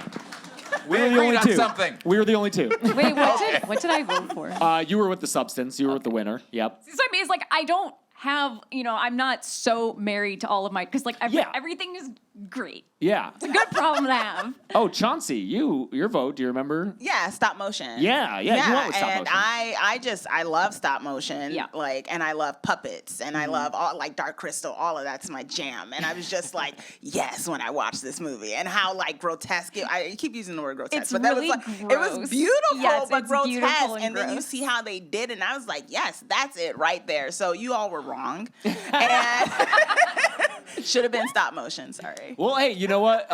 We were the agreed only on two. something. We were the only two. Wait, what did I vote for? You were with The Substance. You were with the winner. Yep. So I mean, it's like I don't have, I'm not so married to all of my, because like Yeah. everything is great. Yeah. It's a good problem to have. Oh, Chauncey, your vote. Do you remember? Yeah, stop motion. Yeah, you went with stop and motion. I love stop motion. Yeah. Like, and I love puppets, and Mm-hmm. I love all like Dark Crystal. All of that's my jam. And I was just like, yes, when I watched this movie, and how like grotesque. I keep using the word grotesque, It's but that really was like it was gross. beautiful, Yes, but it's grotesque. beautiful And and then you gross. see how they did, and I was like, yes, that's it right there. So you all were wrong, and should have been stop motion. Sorry. Well, hey, you know what?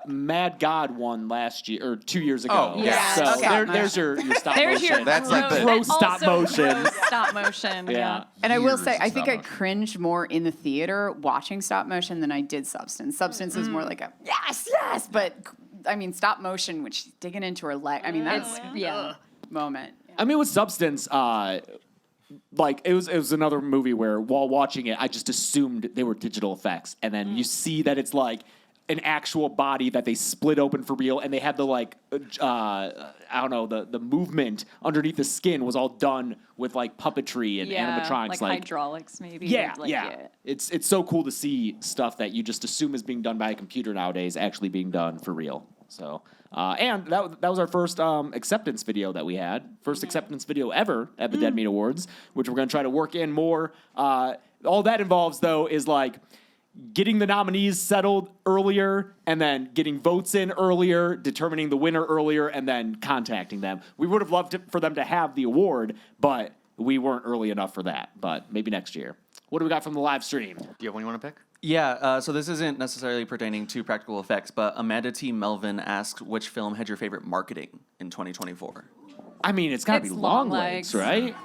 Mad God won last year or 2 years ago. Oh, yeah. So Okay. there's your stop There's motion. your That's like the- Pro and stop also motion. pro stop motion. Yeah. And I will Years say, of I think stop I motion. cringed more in the theater watching stop motion than I did Substance. Substance is more like a yes, but I mean stop motion, when she's digging into her leg. I mean that's Yeah. moment. I mean, with Substance, like it was another movie where while watching it, I just assumed they were digital effects, and then you see that it's like an actual body that they split open for real, and they had the like I don't know, the movement underneath the skin was all done with like puppetry and animatronics, like hydraulics maybe. Yeah, like, yeah. It's so cool to see stuff that you just assume is being done by a computer nowadays actually being done for real. So, and that was our first acceptance video that we had. First acceptance video ever at the Dead Meat Awards, which we're going to try to work in more. All that involves, though, is like getting the nominees settled earlier and then getting votes in earlier, determining the winner earlier, and then contacting them. We would have loved for them to have the award, but we weren't early enough for that. But maybe next year. What do we got from the live stream? Do you have one you want to pick? Yeah, so this isn't necessarily pertaining to practical effects, but Amanda T. Melvin asked which film had your favorite marketing in 2024. I mean, it's got to be It's Long Long Legs, Legs. right?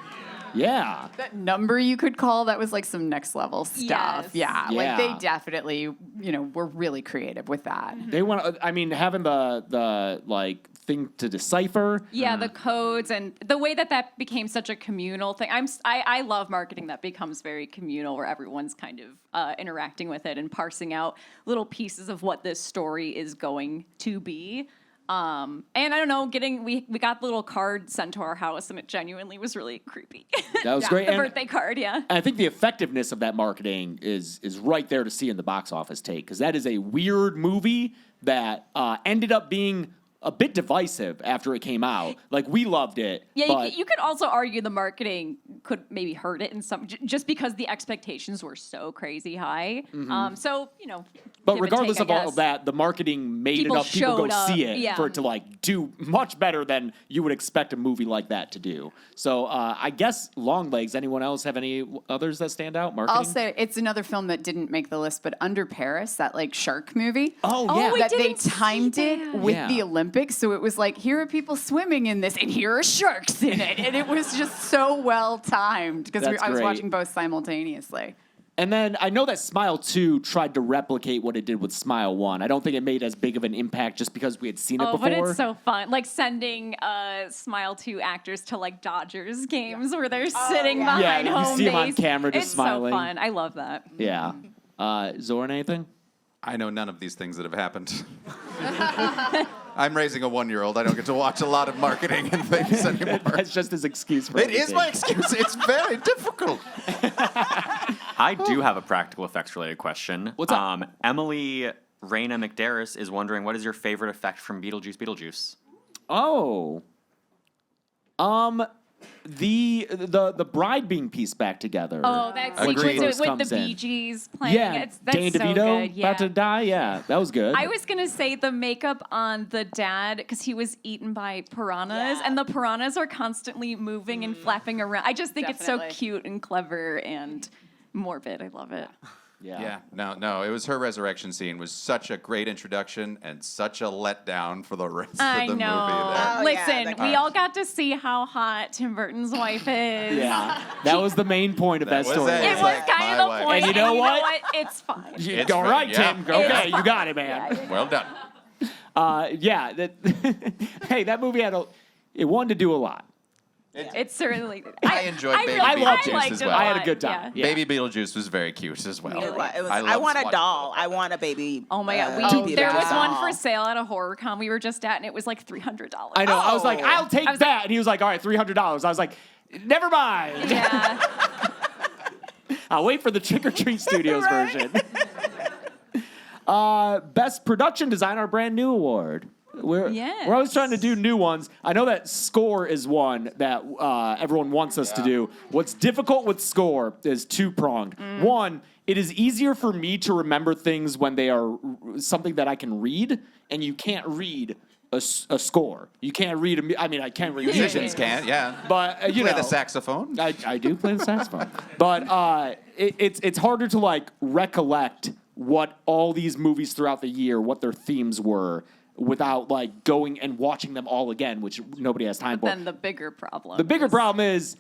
Yeah. That number you could call, that was like some next level stuff. Yes. Yeah, Yeah. like they definitely, were really creative with that. They want. I mean, having the like thing to decipher. Yeah, the codes and the way that became such a communal thing. I love marketing that becomes very communal, where everyone's kind of interacting with it and parsing out little pieces of what this story is going to be. And I don't know, we got the little card sent to our house, and it genuinely was really creepy. That was great. The And birthday card, yeah. I think the effectiveness of that marketing is right there to see in the box office take, because that is a weird movie that ended up being a bit divisive after it came out. Like, we loved it. Yeah, but you could also argue the marketing could maybe hurt it in some, just because the expectations were so crazy high. So, But give and regardless take, I of all guess. of that, the marketing made People enough people go showed up, see it yeah. for it to like do much better than you would expect a movie like that to do. So I guess Long Legs. Anyone else have any others that stand out? Marketing. I'll say it's another film that didn't make the list, but Under Paris, that like shark movie. Oh Oh, yeah. we That they didn't see timed it that. with Yeah. the Olympics, so it was like, here are people swimming in this, and here are sharks in it, and it was just so well timed because That's I was great. watching both simultaneously. And then I know that Smile 2 tried to replicate what it did with Smile 1. I don't think it made as big of an impact just because we had seen it Oh, before. but it's so fun. Like sending Smile 2 actors to like Dodgers games where they're sitting yeah. behind Yeah, you home see 'em on base. camera just it's smiling. so fun. I love that. Yeah. Zoran, anything? I know none of these things that have happened. I'm raising a 1-year-old. I don't get to watch a lot of marketing and things anymore. That's just his excuse for It is everything. my excuse. It's very difficult. I do have a practical effects related question. What's up? Emily Raina McDarris is wondering, what is your favorite effect from Beetlejuice? Oh. The bride being pieced back together. Oh, that's Agreed. with Comes the in. Bee Gees playing. Yeah, That's Danny so DeVito good. Yeah. about to die. Yeah, that was good. I was gonna say the makeup on the dad, because he was eaten by piranhas, Yeah. and the piranhas are constantly moving and flapping around. I just think it's so Definitely. cute and clever and morbid. I love it. Yeah, no. It was her resurrection scene was such a great introduction and such a letdown for the rest I of the know. movie. Oh, yeah, Listen, that we kind all got to see how hot Tim Burton's wife is. Yeah, that was the main point of that, That was story. it. It It's was like kind my of the wife. point. And you know what? It's fine. It's All fine, right, yeah. Tim. Okay, you got it, Yeah, man. Well done. Hey, that movie it wanted to do a lot. It certainly did. I enjoyed Baby really, Beetlejuice liked as it well. I had a lot, good time. yeah. Yeah. Baby Beetlejuice was very cute as well. It was. I I loved want a watching doll. I want a baby. Oh my god, there was one for sale at a horror con we were just at, and it was like $300. I know. I was like, Oh. I'll take I was that, and he was like, all right, $300. I was like, never mind. Yeah. I'll wait for the Trick or Treat Studios Right? version. Best production design, our brand new award. We're always trying to do new ones. I know that score is one that everyone wants us to do. What's difficult with score is two-pronged. One, it is easier for me to remember things when they are something that I can read, and you can't read a score. You can't read I can't read Musicians can, yeah. But you play the saxophone. I do play the saxophone. But it's harder to like recollect what all these movies throughout the year, what their themes were, without like going and watching them all again, which nobody has time for. Then the bigger problem. The bigger problem is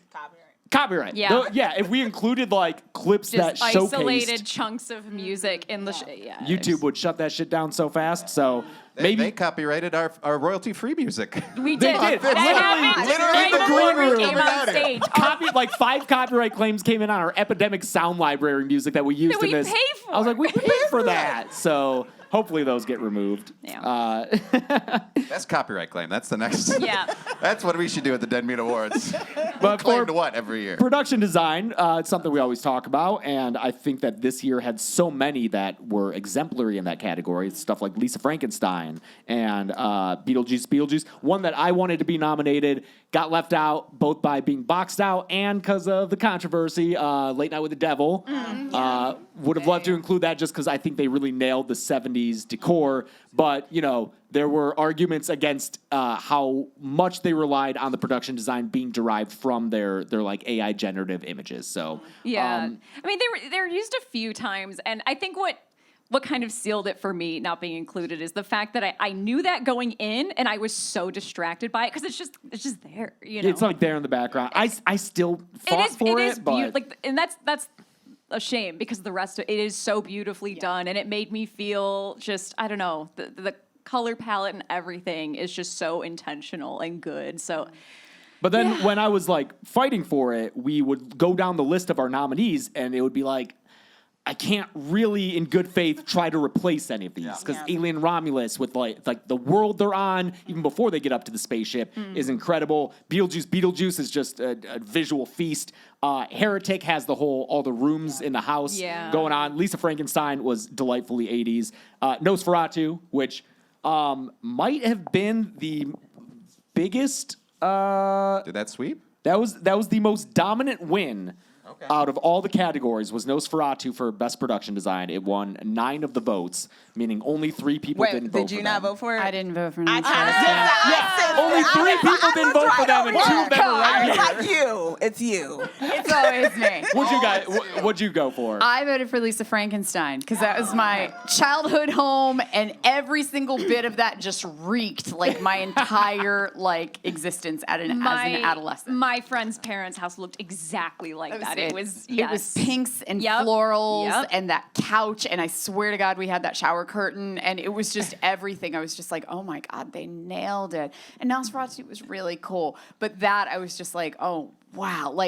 copyright. Yeah. If we included like clips that Just showcased isolated chunks of music in the YouTube would shut that shit down so fast. So They copyrighted our royalty-free music. We did. That happened Literally the right green before we room. came on stage. like 5 copyright claims came in on our Epidemic Sound Library music that we used That we in this. pay for. I was like, we paid for that. So hopefully those get removed. Yeah. Best copyright claim. That's the next. Yeah. That's what we should do at the Dead Meat Awards. But Claim for to what every year? production design, it's something we always talk about, and I think that this year had so many that were exemplary in that category. Stuff like Lisa Frankenstein and Beetlejuice. One that I wanted to be nominated got left out both by being boxed out and because of the controversy. Late Night with the Devil. Would have loved to include that just because I think they really nailed the 70s decor, but there were arguments against how much they relied on the production design being derived from their like AI generative images. So I mean, they were used a few times, and I think what kind of sealed it for me not being included is the fact that I knew that going in, and I was so distracted by it because it's just there. It's like there in the background. I still fought for it, but and that's a shame because the rest of it is so beautifully done, and it made me feel just I don't know the color palette and everything is just so intentional and good. So. But then when I was like fighting for it, we would go down the list of our nominees, and it would be like, I can't really, in good faith, try to replace any of these because Alien Romulus, with like the world they're on, even before they get up to the spaceship, is incredible. Beetlejuice is just a visual feast. Heretic has all the rooms in the house going on. Lisa Frankenstein was delightfully 80s. Nosferatu, which might have been the biggest. Did that sweep? That was the most dominant win. Out of all the categories was Nosferatu for Best Production Design. It won 9 of the votes, meaning only 3 people didn't vote for them. Did you not vote for it? I didn't vote for I Nosferatu. Only 3 people didn't vote for them, and 2 of them were right here. Like you. It's you. It's always me. What'd you go for? I voted for Lisa Frankenstein because that was my childhood home, and every single bit of that just reeked like my entire existence as an adolescent. My friend's parents' house looked exactly like that. It was pinks and florals and that couch, and I swear to God we had that shower curtain, and it was just everything. I was just like, oh my God, they nailed it. And Nosferatu was really cool, but that I was just like, oh wow,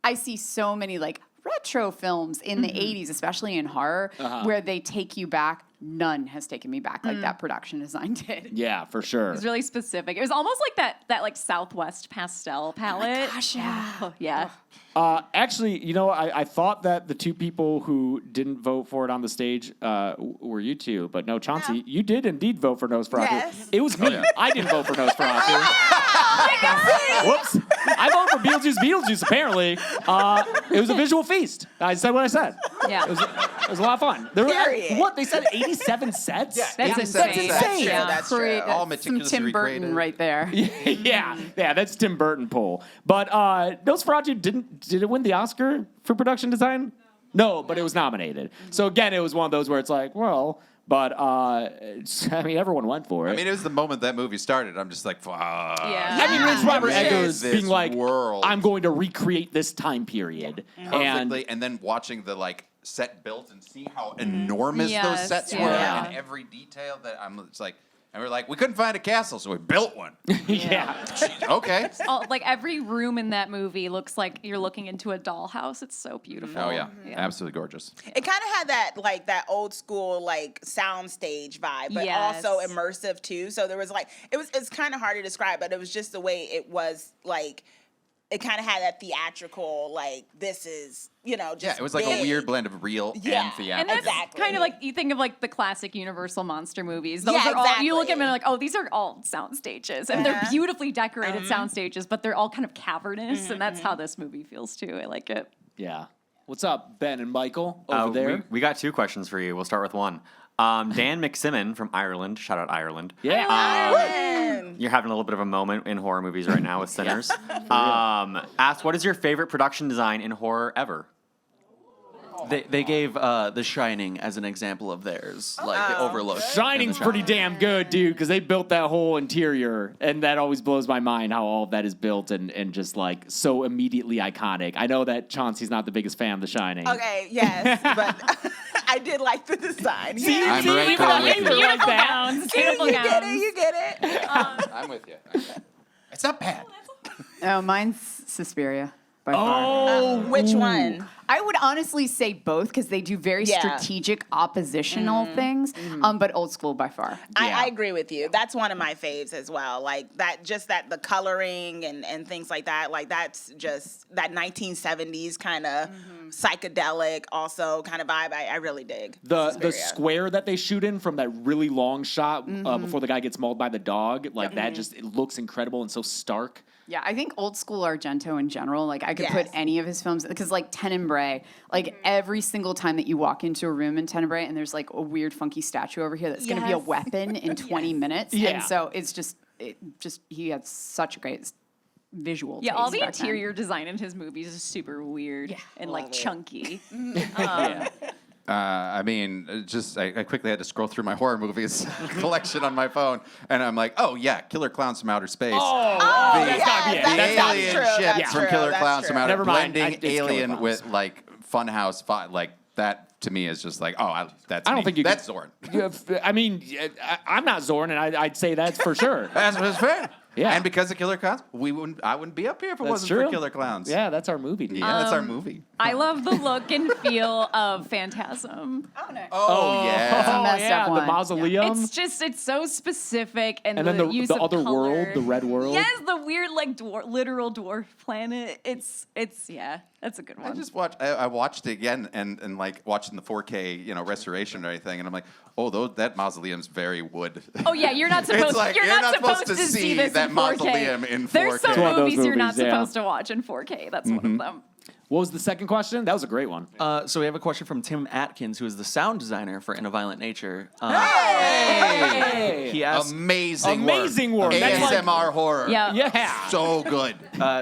I see so many retro films in the 80s, especially in horror, where they take you back. None has taken me back like that production design did. Yeah, for sure. It was really specific. It was almost like that Southwest pastel palette. Oh gosh, yeah. Oh, yeah. Actually, I thought that the 2 people who didn't vote for it on the stage were you two, but no, Chauncey, you did indeed vote for Nosferatu. Yes. It was me. I didn't vote for Nosferatu. Whoops. I voted for Beetlejuice, apparently. It was a visual feast. I said what I said. Yeah. It was a lot of fun. Period. What? They said 87 sets? Yeah, That's 87 insane. sets. insane. Yeah, that's true. Great. All That's some meticulously Tim Burton recreated. right there. Yeah, that's Tim Burton pull. But Nosferatu did it win the Oscar for production design? No, but it was nominated. So again, it was one of those where it's like, well, but everyone went for it. I mean, it was the moment that movie started. I'm just like, fuck. Yeah. I mean, it's Robert This Eggers is being like, world. I'm going to recreate this time period. Perfectly, and then watching the set built and see how enormous Yes, those sets were yeah. and every detail that it's like. And we're like, we couldn't find a castle, so we built one. Yeah. Okay. Every room in that movie looks like you're looking into a dollhouse. It's so beautiful. Oh yeah, absolutely gorgeous. It kind of had that old school sound stage vibe, but Yes. also immersive too. So there was it's kind of hard to describe, but it was just the way it was it kind of had that theatrical, like, this is, just Yeah, it was like a big. weird blend of real Yeah. and theatrical. And that's Exactly. kind of like you think of like the classic Universal monster movies. Those Yeah, are all you look at them and exactly. like, oh, these are all sound stages, and they're beautifully decorated Mm-hmm. sound stages, but they're all kind of cavernous, and that's how this movie feels too. I like it. Yeah. What's up, Ben and Michael over there? We got 2 questions for you. We'll start with one. Dan McSimon from Ireland. Shout out Ireland. Yeah. Ireland. You're having a little bit of a moment in horror movies right now with Sinners. Asked, what is your favorite production design in horror ever? They gave The Shining as an example of theirs, like the Overlook. Shining's pretty damn good, dude, because they built that whole interior, and that always blows my mind how all of that is built and just like so immediately iconic. I know that Chauncey's not the biggest fan of The Shining. Okay, yes, but I did like the design. See, Yeah. I'm see, right even there a with hater you. like that. Gowns, beautiful You get gowns. it, you get it. I'm with you. It's not bad. Oh, mine's Suspiria by far. Oh, Which one? I would honestly say both because they do very Yeah. strategic oppositional things, but old school by far. I agree with you. That's one of my faves as well. Like that, just that the coloring and things like that. Like that's just that 1970s kind of psychedelic, also kind of vibe. I really dig the Suspiria. square that they shoot in from that really long shot before the guy gets mauled by the dog, like that just it looks incredible and so stark. Yeah, I think old school Argento in general, like I could put Yes. any of his films, because like Tenebrae, like every single time that you walk into a room in Tenebrae and there's like a weird funky statue over here that's going to be a Yes. weapon in 20 minutes. Yeah. And so it's just he had such a great visual Yeah, all taste the back then. interior design in his movies is super weird and like Love it. chunky. I mean, I quickly had to scroll through my horror movies collection on my phone, and I'm like, oh yeah, Killer Clowns from Outer Space. Oh, that's gotta be it. The That's gotta be alien true, ship that's from true, Killer that's Clowns from true. Outer Never mind, blending it's Killer alien Clowns. with like Funhouse vibe, like that to me is just like, oh, that's I don't me. think you that's could- Zoran. I mean, I'm not Zoran, and I'd say that's for sure. That's fair. Yeah. And because of Killer Clowns, I wouldn't be up here if it That's wasn't true. for Killer Clowns. Yeah, that's our movie. Dude. Yeah, that's our movie. I love the look and feel of Phantasm. Oh, yeah. messed yeah, up the one. mausoleum. It's so specific, and And then the use the of other color. world, the red world. Yes, the weird like literal dwarf planet. It's yeah, that's a good I one. just watched. I watched it again and like watching the 4K, restoration or anything, and I'm like, oh, that mausoleum's very wood. Oh yeah, you're not supposed. It's like, you're not supposed to see this that in 4K. mausoleum in 4K. There's some It's one of those movies you're not movies, yeah. supposed to watch in 4K. That's one of them. What was the second question? That was a great one. So we have a question from Tim Atkins, who is the sound designer for In a Violent Nature. Hey! He asked, Amazing work. That's like- ASMR horror. Yeah. Yeah. So good.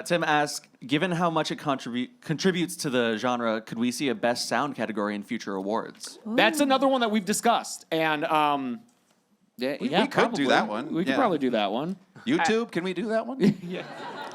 Tim asked, given how much it contributes to the genre, could we see a best sound category in future awards? That's another one that we've discussed. And yeah, We yeah, could probably. do that one. We could Yeah. probably do that one. YouTube, can we do that one?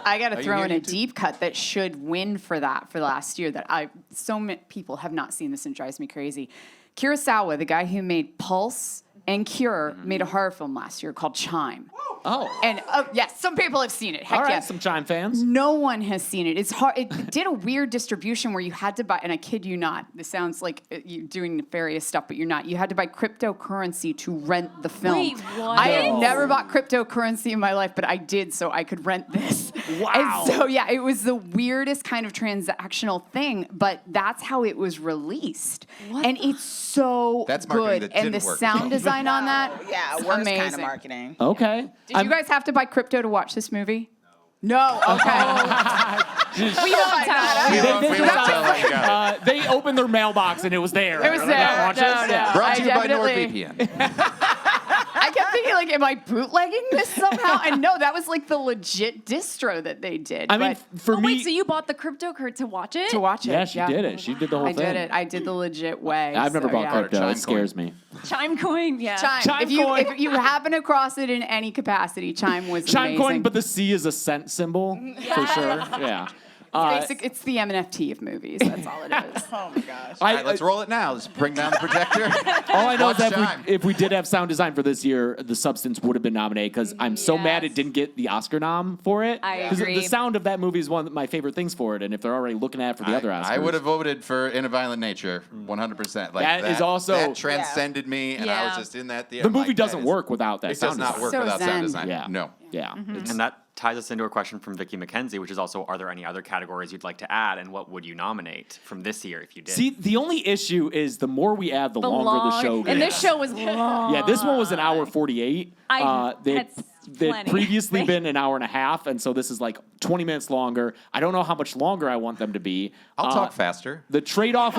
I got to you throw here, in a YouTube? deep cut that should win for last year that so many people have not seen this and drives me crazy. Kurosawa, the guy who made Pulse and Cure, made a horror film last year called Chime. Oh. And yes, some people have seen it. Heck All right, yeah. some Chime fans. No one has seen it. It's hard. It did a weird distribution where you had to buy, and I kid you not, this sounds like you're doing nefarious stuff, but you're not. You had to buy cryptocurrency to rent the film. Wait, what? I had never bought cryptocurrency in my life, but I did, so I could rent this. Wow. And so, yeah, it was the weirdest kind of transactional thing, but that's how it was released. And it's so That's marketing good. that And the didn't work. sound design on that, Yeah, it's worst kind amazing. of marketing. Okay. Did you guys have to buy crypto to watch this movie? No. Okay. We don't tell. We won't tell how you got it. They opened their mailbox and it was there. It was Like, there. yeah, watch No, this. no. Yeah. Brought to you I by definitely- NordVPN. I kept thinking, like, am I bootlegging this somehow? And no, that was like the legit distro that they did. I mean, but for Oh, me, wait, so you bought the cryptocurrency to watch it? to watch it. yeah, she did it. She did the whole I thing. did it. I did the legit way. I've never so, bought yeah. crypto. Chime It scares me. Chime coin, yeah. Chime. If you happen across it in any capacity, Chime was Chime amazing. coin, but the C is a cent symbol for sure. Yeah. It's the NFT of movies. That's all it is. Oh my gosh. All right, let's roll it now. Let's bring down the projector. All I know is Watch that Chime. if we did have sound design for this year, The Substance would have been nominated because I'm so mad it Yes. didn't get the Oscar nom for it. I 'Cause agree. The sound of that movie is one of my favorite things for it, and if they're already looking at it for the other Oscars, I would have voted for In a Violent Nature, 100%. Like That is also- that transcended me, and I was Yeah. just in that theater. The I'm movie like, doesn't that is- work without that It sound does not design. work So without zen. sound design. Yeah. No. Yeah. And that ties us into a question from Vicky McKendry, which is also, are there any other categories you'd like to add, and what would you nominate from this year if you did? See, the only issue is the more we add, the longer the show gets. And this show was long. Yeah, this one was an hour 48. They'd plenty. previously been an hour and a half, and so this is like 20 minutes longer. I don't know how much longer I want them to be. I'll talk faster. The trade-off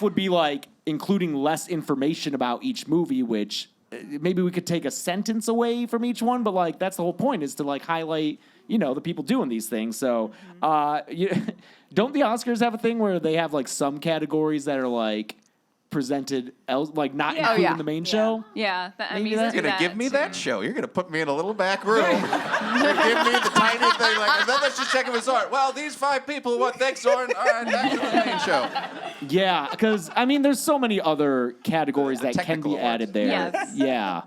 would be like including less information about each movie, which maybe we could take a sentence away from each one, but like that's the whole point, is to like highlight, the people doing these things. So don't the Oscars have a thing where they have like some categories that are like presented like not including the main show? Yeah, Maybe mean, that's You're gonna give me that show. You're gonna put me in a little back room. You're gonna give me the tiny thing, like, and then let's just check it with Zoran. Well, these 5 people, what? Thanks, Zoran. All right, back to the main show. Yeah, because there's so many other categories that can Technical be added there. Yes. Yeah.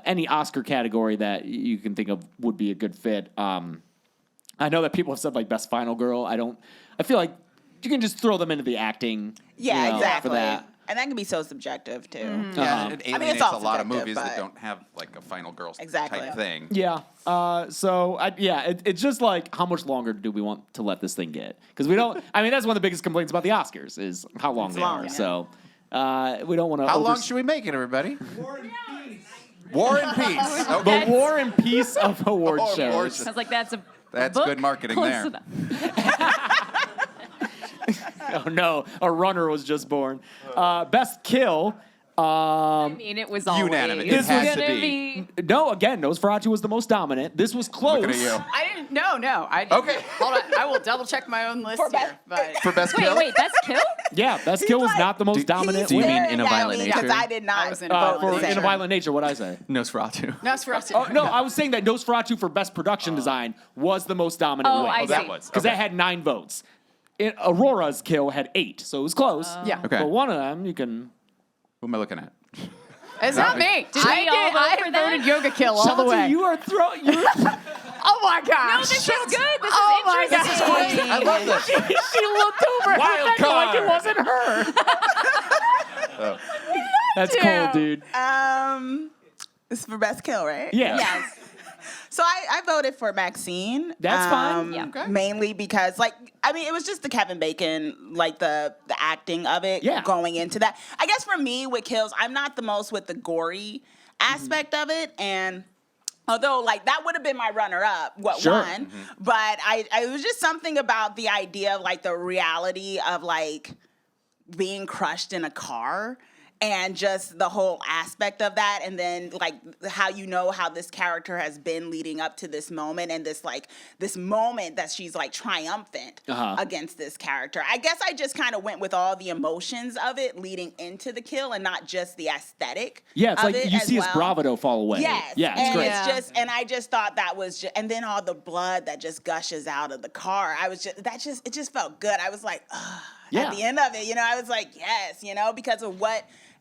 Any Oscar category that you can think of would be a good fit. I know that people have said like best final girl. I feel like you can just throw them into the acting. Yeah, exactly. For that. And that can be so subjective too. Yeah, it alienates it's all a lot of subjective, movies that but- don't have like a final girl Exactly. type thing. Yeah. It's just like, how much longer do we want to let this thing get? Because we don't. That's one of the biggest complaints about the Oscars is how long they long, are. yeah. So we don't want to. How long should we make it, everybody? War and Peace. Okay. The War and Peace of award Oh, shows. awards. I was like, that's That's book good marketing close there. enough. Oh no, a runner was just born. Best kill. It was always Unanimous. It This had was to gonna be. No, again, Nosferatu was the most dominant. This was close. Looking at you. I didn't. No. Okay. Hold on. I will double check my own list here. But For best kill? Wait, that's kill? Yeah, best kill was like- not the most dominant. do you win. mean In a Violent Because Nature? I did not I was in vote For the same. In a Violent Nature, what'd I say? Nosferatu. Nosferatu. Oh, no, I was saying that Nosferatu for best production design was the most dominant Oh, win. I that see. was. Because that had 9 votes. Aurora's kill had 8, so it was close. Yeah. Okay. But one of them, you can. Who am I looking at? It's not me. Did we all vote for that? voted Yoga Kill all the Chauncey, way. you are throwing. Oh my gosh. No, this is good. This Oh is my interesting. gosh. I love this. She looked over at Wild Rebecca like it card. wasn't her. That's cool, dude. This is for best kill, right? Yeah. Yes. So I voted for Maxine. That's fine. Yeah. Okay. Mainly because, it was just the Kevin Bacon, the acting of it Yeah. going into that. I guess for me with kills, I'm not the most with the gory aspect of it, and although that would have been my runner-up, Sure. won, but it was just something about the idea of the reality of being crushed in a car. And just the whole aspect of that, and then how how this character has been leading up to this moment, and this moment that she's triumphant against this character. I guess I just kind of went with all the emotions of it leading into the kill, and not just the aesthetic. Yeah, it's of like it you as see his well. bravado fall away. Yes, Yeah, it's and great. it's just, and I just thought that was, and then all the blood that just gushes out of the car. It just felt good. I was like, ugh. Yeah. At the end of it, I was like, yes, because of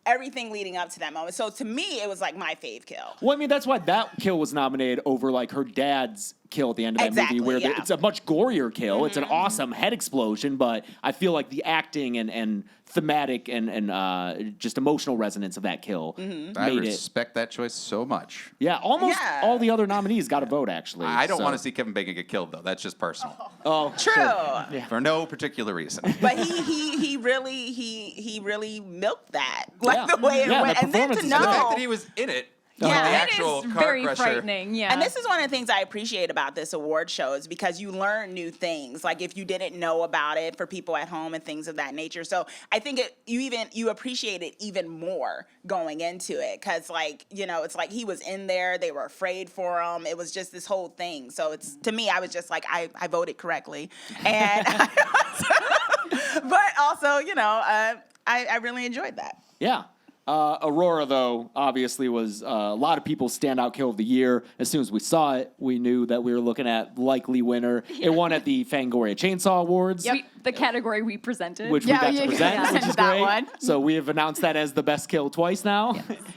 everything leading up to that moment. So to me, it was my fave kill. Well, that's why that kill was nominated over her dad's kill at the end of that Exactly, movie, where yeah. it's a much gorier kill. It's an awesome head explosion, but I feel like the acting and thematic and just emotional resonance of that kill I made it. respect that choice so much. Yeah, almost Yeah. all the other nominees got a vote, actually. I don't so- want to see Kevin Bacon get killed, though. That's just personal. Oh, True. sure. For no particular reason. But he really milked that. The way it Yeah, went. the And then performance to is know. good. The fact that he was in it. Yeah. the It actual It is car very crusher. frightening. Yeah. And this is one of the things I appreciate about this award show is because you learn new things. If you didn't know about it for people at home and things of that nature. So I think you appreciate it even more going into it because it's he was in there. They were afraid for him. It was just this whole thing. So to me, I was just I voted correctly, and but also I really enjoyed that. Yeah. Aurora, though, obviously was a lot of people's standout kill of the year. As soon as we saw it, we knew that we were looking at likely winner. It won at the Fangoria Chainsaw Awards, The category we presented. which Yeah, we got to you present, which presented is that great. one. So we have announced that as the best kill twice now.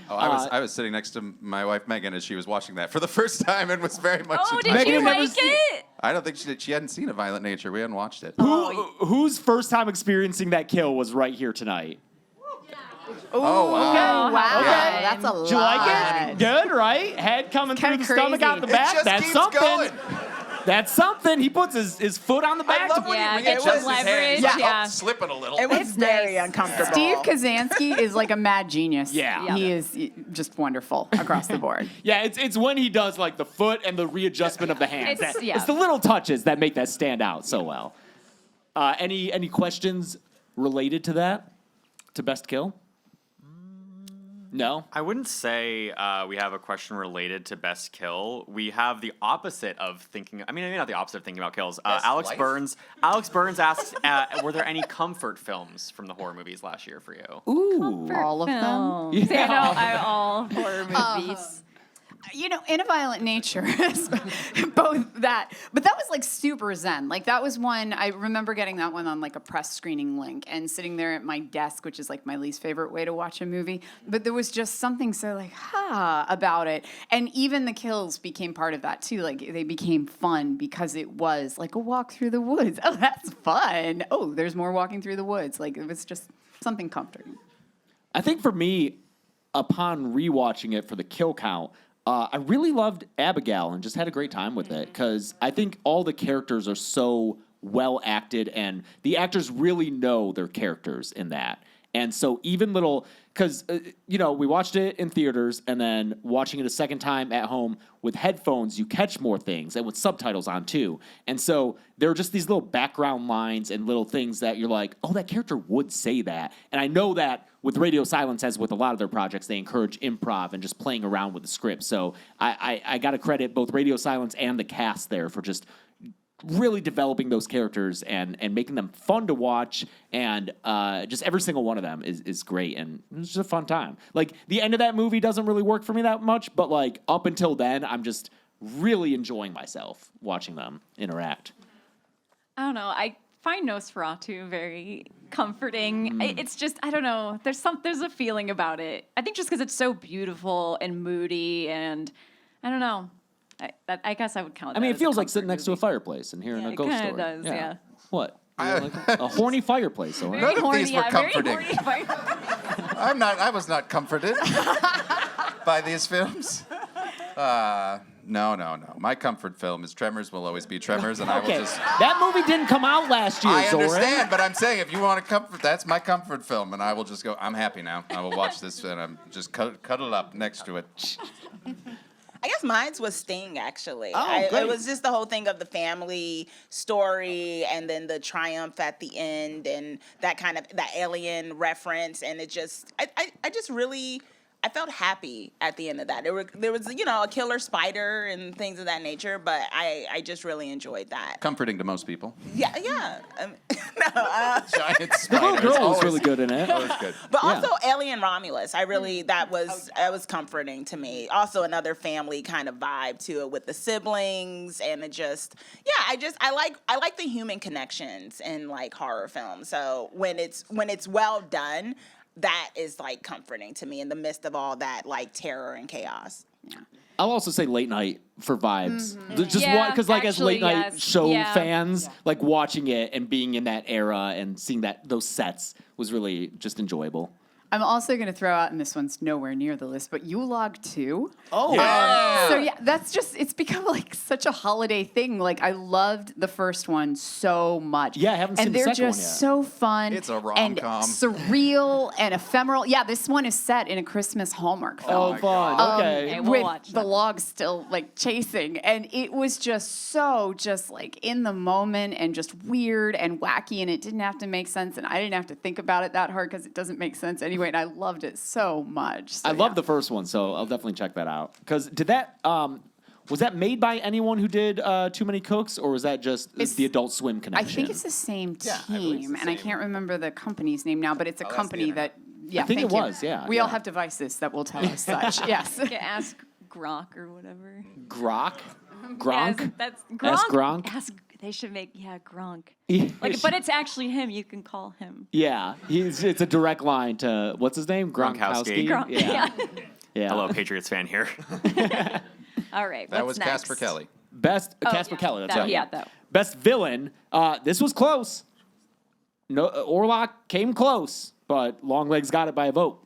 Oh, I was sitting next to my wife Megan as she was watching that for the first time and was very much. Oh, did impressed. you Megan like it? I don't think she hadn't seen A Violent Nature. We hadn't watched it. Whose first time experiencing that kill was right here tonight? Oh, wow. Wow, Okay. that's a lot. Did you like it? Good, right? Head coming through kinda the stomach out the crazy. back. just That's keeps something. going. That's something. He puts his foot on the back. love when Yeah, he get readjusts some his hand. leverage, He's like, yeah. oh, slipping a little. It was It's very nice. uncomfortable. Steve Kazansky is like a mad genius. Yeah. He is just wonderful across the board. Yeah, it's when he does like the foot and the readjustment of the hands. It's- yeah. It's the little touches that make that stand out so well. Any questions related to that? To best kill? No? I wouldn't say we have a question related to best kill. We have the opposite of thinking. I mean, maybe not the opposite of thinking about kills. Best Alex life? Burns. Alex Burns asks, were there any comfort films from the horror movies last year for you? Ooh. All of them? Films. Yeah. I know, all horror movies. You know, In a Violent Nature is both that, but that was like super zen. Like that was one, I remember getting that one on like a press screening link and sitting there at my desk, which is like my least favorite way to watch a movie. But there was just something so like, about it. And even the kills became part of that too. Like they became fun because it was like a walk through the woods. Oh, that's fun. Oh, there's more walking through the woods. Like it was just something comforting. I think for me, upon rewatching it for the kill count, I really loved Abigail and just had a great time with it because I think all the characters are so well acted and the actors really know their characters in that. And so even little, because, we watched it in theaters and then watching it a second time at home with headphones, you catch more things and with subtitles on too. And so there are just these little background lines and little things that you're like, oh, that character would say that. And I know that with Radio Silence, as with a lot of their projects, they encourage improv and just playing around with the script. So I got to credit both Radio Silence and the cast there for just really developing those characters and making them fun to watch, and just every single one of them is great, and it's just a fun time. Like, the end of that movie doesn't really work for me that much, but, like, up until then, I'm just really enjoying myself watching them interact. I don't know. I find Nosferatu very comforting. It's just, I don't know. There's a feeling about it. I think just because it's so beautiful and moody, and I don't know. I guess I would count. I mean, that it as feels like comfort sitting next to a movie. fireplace and hearing a it ghost kinda story. does, yeah. What? You don't like that? A horny fireplace, all right? Very None of horny, these were yeah, very comforting. horny I was not comforted by these films. No. My comfort film is Tremors will always be Tremors, and I will Okay, just... that movie didn't come out last year, I Zoran. understand, but I'm saying if you want to comfort, that's my comfort film, and I will just go, I'm happy now. I will watch this, and I'm just cuddle up next to it. I guess mine was Sting, actually. Oh, great. It was just the whole thing of the family story and then the triumph at the end and that alien reference. And it just, I just really, I felt happy at the end of that. There was, a killer spider and things of that nature, but I just really enjoyed that. Comforting to most people. Yeah. Giant The spider. little girl was really good in it. Always good. But Yeah. also Alien Romulus, that was comforting to me. Also another family kind of vibe to it with the siblings and it just, I like the human connections in like horror films. So when it's well done, that is like comforting to me in the midst of all that like terror and chaos. Yeah. I'll also say late night for vibes. Just Yeah, because, like, as actually, late night yes. show Yeah. fans, like watching it and being in that era and seeing those sets was really just enjoyable. I'm also going to throw out, and this one's nowhere near the list, but U-Log 2. Oh, So yeah, that's just, it's become like such a holiday thing. Like I loved the first one so much. Yeah, I haven't seen and the they're second one just yet. so fun. It's a and rom-com. surreal and ephemeral. Yeah, this one is set in a Christmas Hallmark film. Oh, fun. Okay. Okay, we'll with watch the that. logs still like chasing, and it was just like in the moment and just weird and wacky, and it didn't have to make sense, and I didn't have to think about it that hard because it doesn't make sense anyway, and I loved it so much. So, I love the first one, so I'll definitely check that out. Because did that was that made by anyone who did Too Many Cooks, or was that just the Adult Swim I connection? think it's the same Yeah, I believe it's team, the and I same. can't remember the company's name now, but it's a that's the company internet. that. Yeah, I think thank it you. was, yeah, We all yeah. have devices that will tell us such. Yes. You can ask Gronk or whatever. Gronk. Gronk. Yes, that's Ask Gronk. Gronk? They should make Gronk. Yeah. Like, but it's actually him. You can call him. Yeah, it's a direct line to what's his name? Gronkowski. Gronk. Yeah. Yeah. Hello, Patriots fan here. All right. That what's was next? Casper Kelly. Best Oh, Casper yeah, Kelly. That's that- right. yeah, that. Best villain. This was close. No, Orlok came close. but Longlegs got it by a vote.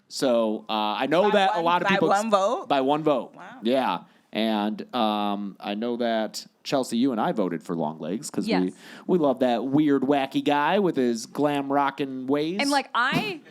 So I know that a lot of people... By one vote? By one vote. Wow. Yeah. And I know that, Chelsea, you and I voted for Longlegs because Yes. we love that weird, wacky guy with his glam rockin' ways. And like I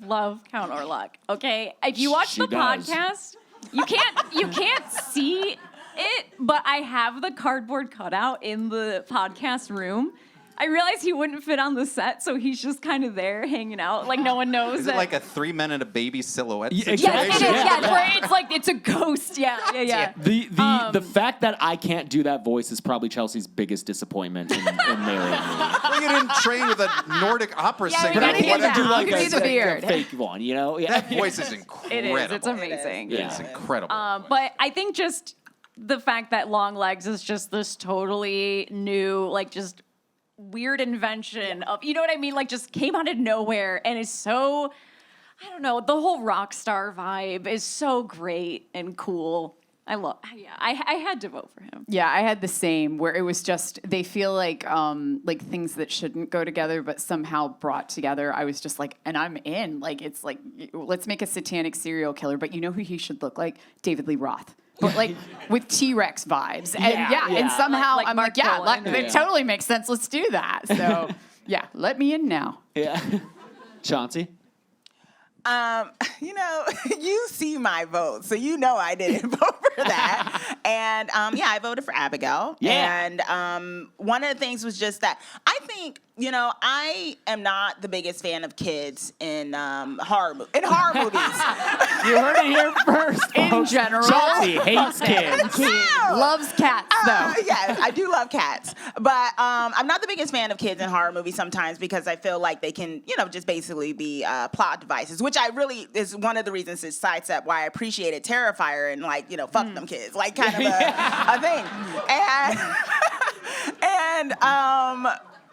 love Count Orlok. Okay, if you watch She the does. podcast, you can't see it, but I have the cardboard cutout in the podcast room. I realized he wouldn't fit on the set, so he's just kind of there hanging out, like no one knows. Is that. it like a 3 Men and a Baby silhouette Yeah, situation? Yes, it is. Yeah. Yeah, where it's like it's a ghost. Yeah. The fact that I can't do that voice is probably Chelsea's biggest disappointment in marrying me. Well, you didn't train with a Nordic opera Yeah, we singer. But I gotta can't get do that. like You can do the beard. a fake one, you know? Yeah. That voice is incredible. It is. It's amazing. Yeah. It's incredible. But I think just the fact that Longlegs is just this totally new, like just weird invention of, you know what I mean? Like just came out of nowhere and is so, I don't know, the whole rock star vibe is so great and cool. I had to vote for him. Yeah, I had the same where it was just they feel like things that shouldn't go together but somehow brought together. I was just like, and I'm in. Like it's like let's make a satanic serial killer, but you know who he should look like? David Lee Roth. But like with T-Rex vibes. And and somehow Like I'm Mark like, Dolan. it totally makes sense. Let's do that. So yeah, let me in now. Yeah. Chauncey? You know, you see my vote, so you know I didn't vote for that. And I voted for Abigail. Yeah. And one of the things was just that I think, you know, I am not the biggest fan of kids in horror movies. You heard it here first. In folks. general. Chauncey hates kids. Loves cats though. Yeah, I do love cats. But I'm not the biggest fan of kids in horror movies sometimes because I feel like they can, you know, just basically be plot devices, which I really is one of the reasons to sidestep why I appreciated Terrifier and like, you know, fuck them kids, like kind of a thing.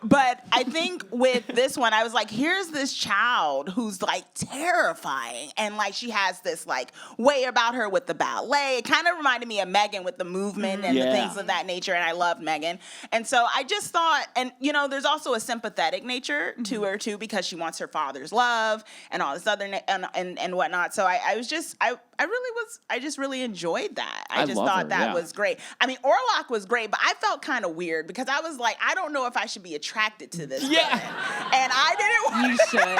But I think with this one, I was like, here's this child who's like terrifying. And like she has this like way about her with the ballet. It kind of reminded me of Megan with the movement and the things of that nature. And I loved Megan. And so I just thought, and you know, there's also a sympathetic nature to her too, because she wants her father's love and all this other and whatnot. So I just really enjoyed that. I just thought that was great. I mean, Orlok was great, but I felt kind of weird because I was like, I don't know if I should be attracted to this woman. And I didn't want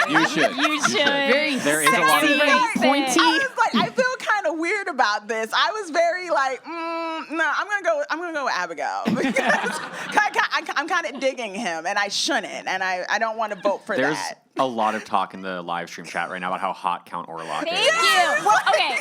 You should. Very There is a lot of- sexy, pointy. I was like, I feel kind of weird about this. I was very like, no, I'm gonna go with Abigail because I'm kind of digging him, and I shouldn't, and I don't want to vote for There's that. a lot of talk in the live stream chat right now about how hot Count Orlok Thank is. you. Okay.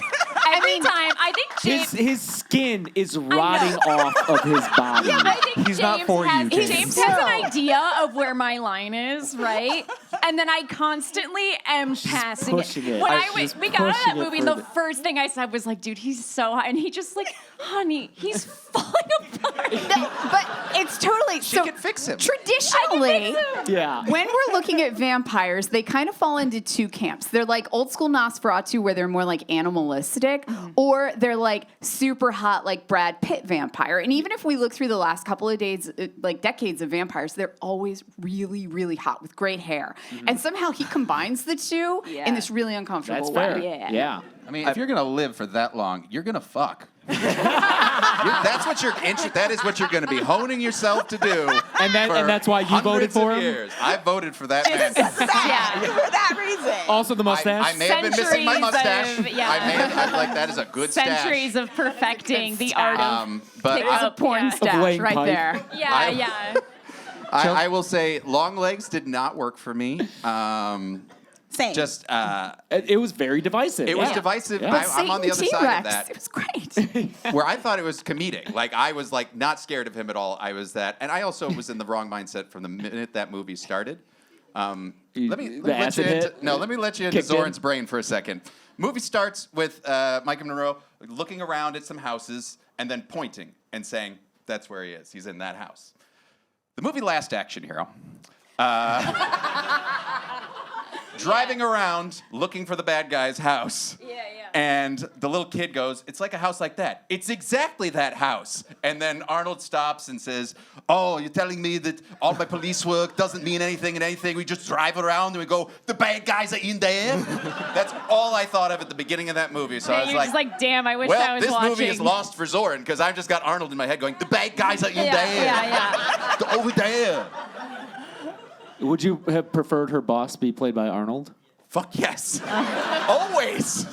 Every time, I think James. His skin is rotting off of his body. Yeah, but I think He's not James for you, has, James. James has an idea of where my line is, right? And then I constantly am passing pushing it. When She's we got out of that pushing it movie, the further. first thing I said was like, dude, he's so hot. And he just like, honey, he's falling apart. No, but it's totally She can fix him. Traditionally, Yeah. when we're looking at vampires, they kind of fall into two camps. They're like old school Nosferatu, where they're more like animalistic, or they're like super hot, like Brad Pitt vampire. And even if we look through the last couple of days, like decades of vampires, they're always really, really hot with great hair. And somehow he combines the two in this really uncomfortable That's fair. way. Yeah. I mean, if you're gonna live for that long, you're gonna fuck. That's what that is what you're gonna be honing yourself to do. And that's why you voted hundreds of for him? years. I voted for that man. For that reason. Also the mustache. I may have been missing my Centuries mustache. of- yeah. I may have like that is a good Centuries stash. of perfecting the art of. But It is a porn Yeah. stash laying right pipe. there. Yeah. I will say long legs did not work for me. Same. Just It was very divisive. it was divisive. Yeah. I'm on the other Satan side of T-Rex, that. it was great. Where I thought it was comedic. Like I was like not scared of him at all. I was that, and I also was in the wrong mindset from the minute that movie started. Let me let me let acid you into, hit no, let me let you into kicked in. Zoran's brain for a second. Movie starts with Micah Monroe looking around at some houses and then pointing and saying, "That's where he is. He's in that house." The movie Last Action Hero. Driving around looking for the bad guy's house. Yeah. And the little kid goes, it's like a house like that. It's exactly that house. And then Arnold stops and says, oh, you're telling me that all my police work doesn't mean anything and anything. We just drive around and we go, the bad guys are in there. That's all I thought of at the beginning of that movie. So I was You're like, just like, damn, I wish well, I was this watching. movie is lost for Zoran because I've just got Arnold in my head going, the bad guys are in there. Yeah. Over there. Would you have preferred her boss be played by Arnold? Fuck yes. Always.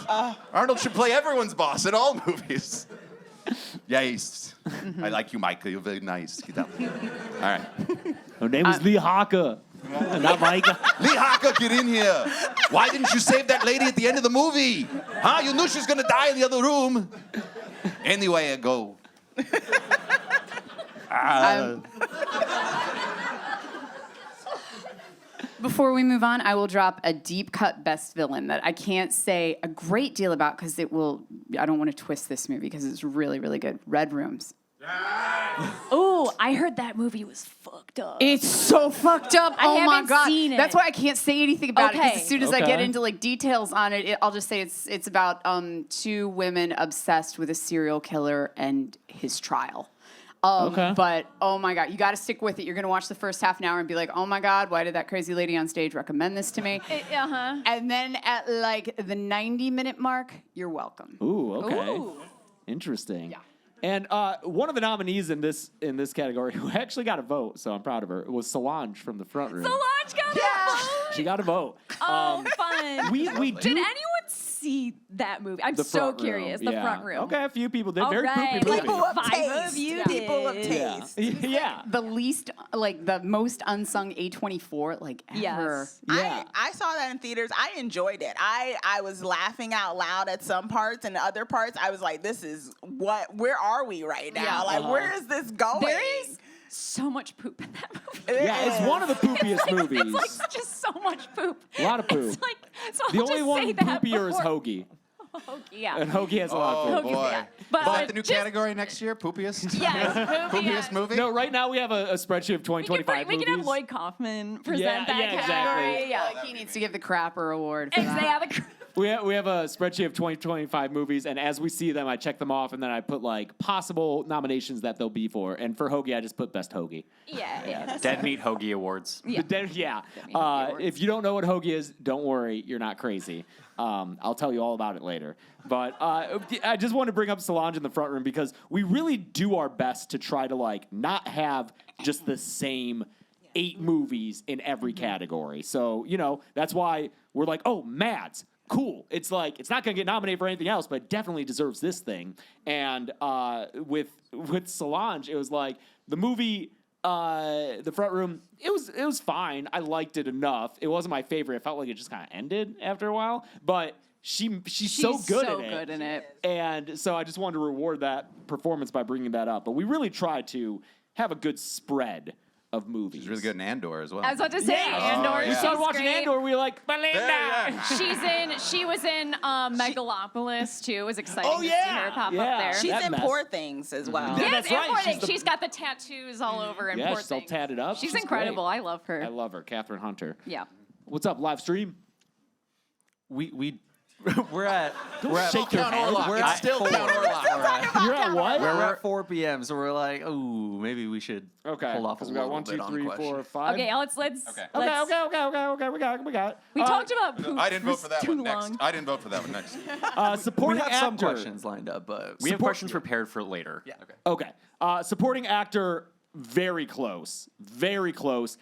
Arnold should play everyone's boss in all movies. Yes. I like you, Micah. You're very nice. All right. Her name was Lee Harker. Not Micah. Lee Harker, get in here. Why didn't you save that lady at the end of the movie? Huh? You knew she was going to die in the other room. Anyway, I go. Before we move on, I will drop a deep cut best villain that I can't say a great deal about because I don't want to twist this movie because it's really, really good. Red Rooms. Oh, I heard that movie was fucked up. It's so fucked up. I Oh my haven't God. seen it. That's why I can't say anything about it. Because Okay. as soon as I get Okay. into like details on it, I'll just say it's about two women obsessed with a serial killer and his trial. Okay. But oh my God, you got to stick with it. You're gonna watch the first half an hour and be like, oh my God, why did that crazy lady on stage recommend this to me? And then at like the 90-minute mark, you're welcome. Ooh, okay. Ooh. Interesting. Yeah. And one of the nominees in this category who actually got a vote, so I'm proud of her, was Solange from the front room. Solange got a She got a vote. Oh, fun. We do. Did anyone see that movie? I'm The so Front Room, curious. The yeah. front room. Okay, a few people did. All Very right, poopy like movie. People of 5 taste. of you People of did. taste. Yeah. The least, like the most unsung A24 like ever. Yes. Yeah. I saw that in theaters. I enjoyed it. I was laughing out loud at some parts, and other parts I was like, "This is where are we right now? Yeah. Like, where is this going?" There is so much poop in that movie. Yeah, it's one of the poopiest movies. It's like just so much poop. A lot of poop. It's like, so The I'll only just one say that poopier is before- Hoagie. Hoagie, yeah. And Hoagie has a lot of Oh, poop. boy. Yeah. But, Is that the new just- category next year? Poopiest? Yes, Poopiest movie? No, right now we have a spreadsheet of We can, 2025 we movies. can have Lloyd Kaufman present Yeah, that yeah, category. exactly. Yeah. Like he needs to give the Crapper Award for that. Yeah, the We have a spreadsheet of 2025 movies, and as we see them, I check them off, and then I put like possible nominations that they'll be for. And for Hoagie, I just put Best Hoagie. yeah. Dead Meat Hoagie Awards. Yeah. If you don't know what Hoagie is, don't worry, you're not crazy. I'll tell you all about it later. But I just want to bring up Solange in the front room because we really do our best to try to like not have just the same 8 movies in every category. So, that's why we're like, oh, Mads. Cool. It's like it's not going to get nominated for anything else, but it definitely deserves this thing. And with Solange, it was like the movie, The Front Room. It was fine. I liked it enough. It wasn't my favorite. It felt like it just kind of ended after a while. But she's so good in it. And so I just wanted to reward that performance by bringing that up. But we really tried to have a good spread of movies. She's really good in Andor as well. I was about to say Andor. We She's started watching great. Andor. We were like, Belinda. She was in Megalopolis too. It was exciting Oh, to see yeah. her pop up Yeah. there. She's That in mess. Poor Things as well. Yeah, Yes, that's and right. Poor She's Things. the- She's got the tattoos all over in Yeah, Poor she's all Things. tatted up. She's She's incredible. great. I love her. I love her, Catherine Hunter. Yeah. What's up, live stream? We're at Shake your head. We're It's at still 4. Count Orlok. You're at what? We're at 4 p.m. So we're like, oh, maybe we should Okay. pull off a Because we got little 1, 2, bit on 3, question. 4, 5. Okay, let's Okay. Okay. We got it. We talked about poop. I didn't vote for that too one next. long. I didn't vote for that one next. We Supporting have actor. some questions lined up, but We have questions prepared for later. Yeah. Okay. Supporting actor, very close. Very close.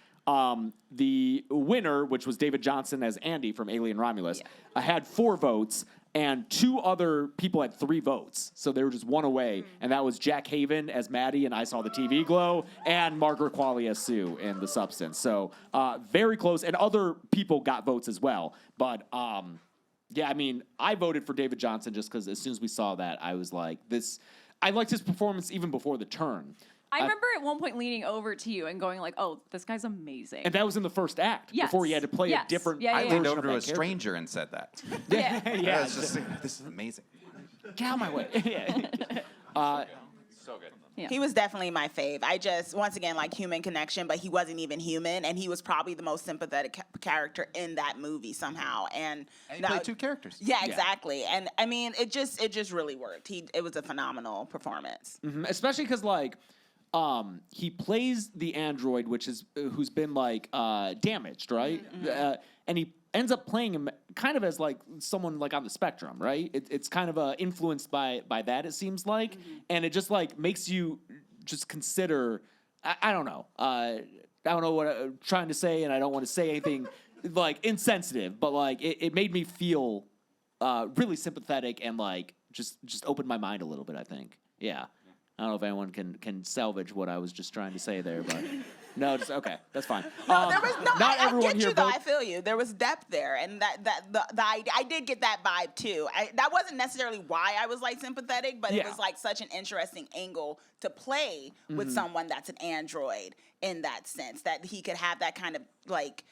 The winner, which was David Johnson as Andy from Alien Romulus, had 4 votes, and 2 other people had 3 votes. So they were just one away, and that was Jack Haven as Maddie, and I Saw the TV Glow, and Margaret Qualley as Sue in The Substance. So very close, and other people got votes as well. But yeah, I mean, I voted for David Johnson just because as soon as we saw that, I was like, this. I liked his performance even before the turn. I remember at one point leaning over to you and going like, "Oh, this guy's amazing." And that was in the first act Yes. before he had to play Yes. a different. Yeah, I yeah, leaned yeah. over to version a of that character. stranger and said that. Yeah. I Yeah, was just saying, this is amazing. get out of my way. Yeah. So good. Yeah. He was definitely my fave. I just, once again, like human connection, but he wasn't even human, and he was probably the most sympathetic character in that movie somehow. And he played two characters. Yeah, exactly. And I mean, it just really worked. It was a phenomenal performance. Especially because like he plays the android, which is who's been like damaged, right? And he ends up playing him kind of as like someone like on the spectrum, right? It's kind of influenced by that, it seems like, and it just like makes you just consider. I don't know. I don't know what I'm trying to say, and I don't want to say anything like insensitive, but like it made me feel really sympathetic and like just opened my mind a little bit. I think, yeah. I don't know if anyone can salvage what I was just trying to say there, but no, just okay, that's fine. No, there was not I everyone get here you though. vote- I feel you. There was depth there, and I did get that vibe too. That wasn't necessarily why I was like sympathetic, but it Yeah. was like such an interesting angle to play with someone that's an android in that sense, that he could have that kind of like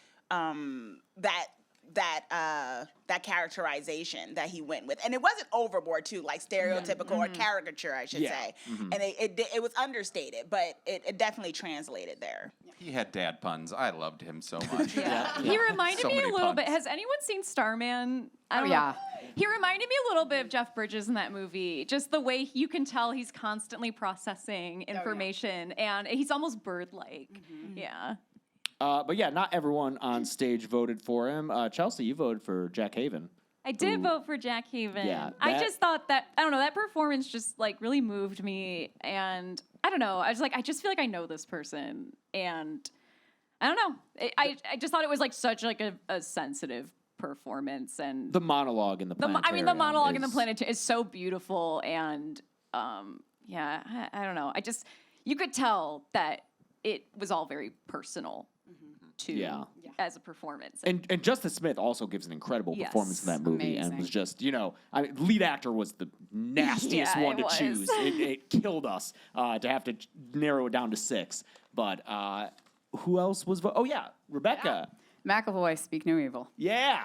that characterization that he went with, and it wasn't overboard too, like stereotypical or caricature, I should say. And it was understated, but it definitely translated there. He had dad puns. I loved him so much. He reminded So me a many little bit. puns. Has anyone seen Starman? I don't yeah. know. He reminded me a little bit of Jeff Bridges in that movie. Just the way you can tell he's constantly processing information, and he's almost bird-like. Yeah. But yeah, not everyone on stage voted for him. Chelsea, you voted for Jack Haven. I did vote for Jack Haven. Yeah, I that- just thought that, I don't know, that performance just like really moved me. And I don't know, I was like, I just feel like I know this person. And I don't know. I just thought it was like such like a sensitive performance. And The monologue in the the planetarium monologue in the is- planet is so beautiful. And yeah, I don't know. You could tell that it was all very personal to Yeah. as a performance. And Justice Smith also gives an incredible Yes. performance in that movie, and Amazing. was just, lead actor was the nastiest Yeah, one it to was. choose. It killed us to have to narrow it down to 6. But who else was? Oh yeah, Rebekah. McAvoy, Speak No Evil. Yeah.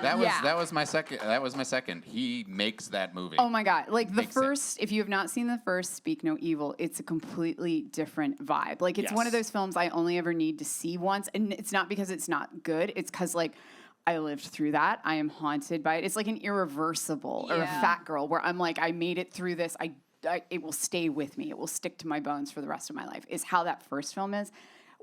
That was my second. He makes that movie. Oh my God. Like the Makes it. first, if you have not seen the first Speak No Evil, it's a completely different vibe. Like it's one of Yes. those films I only ever need to see once. And it's not because it's not good. It's because like I lived through that. I am haunted by it. It's like an Irreversible or a Yeah. Fat Girl where I'm like, I made it through this. It will stay with me. It will stick to my bones for the rest of my life. Is how that first film is.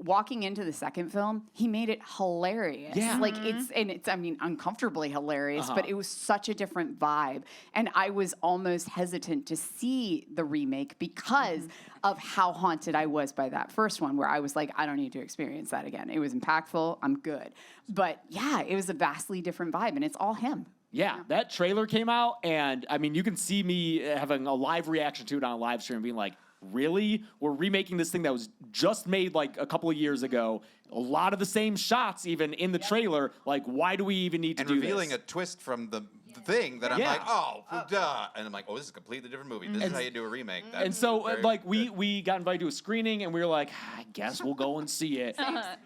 Walking into the second film, he made it hilarious. Yeah. Like it's I mean, uncomfortably hilarious, but it was such a different vibe. And I was almost hesitant to see the remake because of how haunted I was by that first one, where I was like, I don't need to experience that again. It was impactful. I'm good. But yeah, it was a vastly different vibe, and it's all him. Yeah, that trailer came out, and I mean, you can see me having a live reaction to it on a live stream, being like, really? We're remaking this thing that was just made like a couple of years ago. A lot of the same shots, even in the trailer. Like, why do we even need to And do revealing this? a twist from the thing that I'm Yeah. like, duh. And I'm like, oh, this is a completely different movie. This is how you do a remake. And That's so, very like, good. we got invited to a screening, and we were like, I guess we'll go and see it.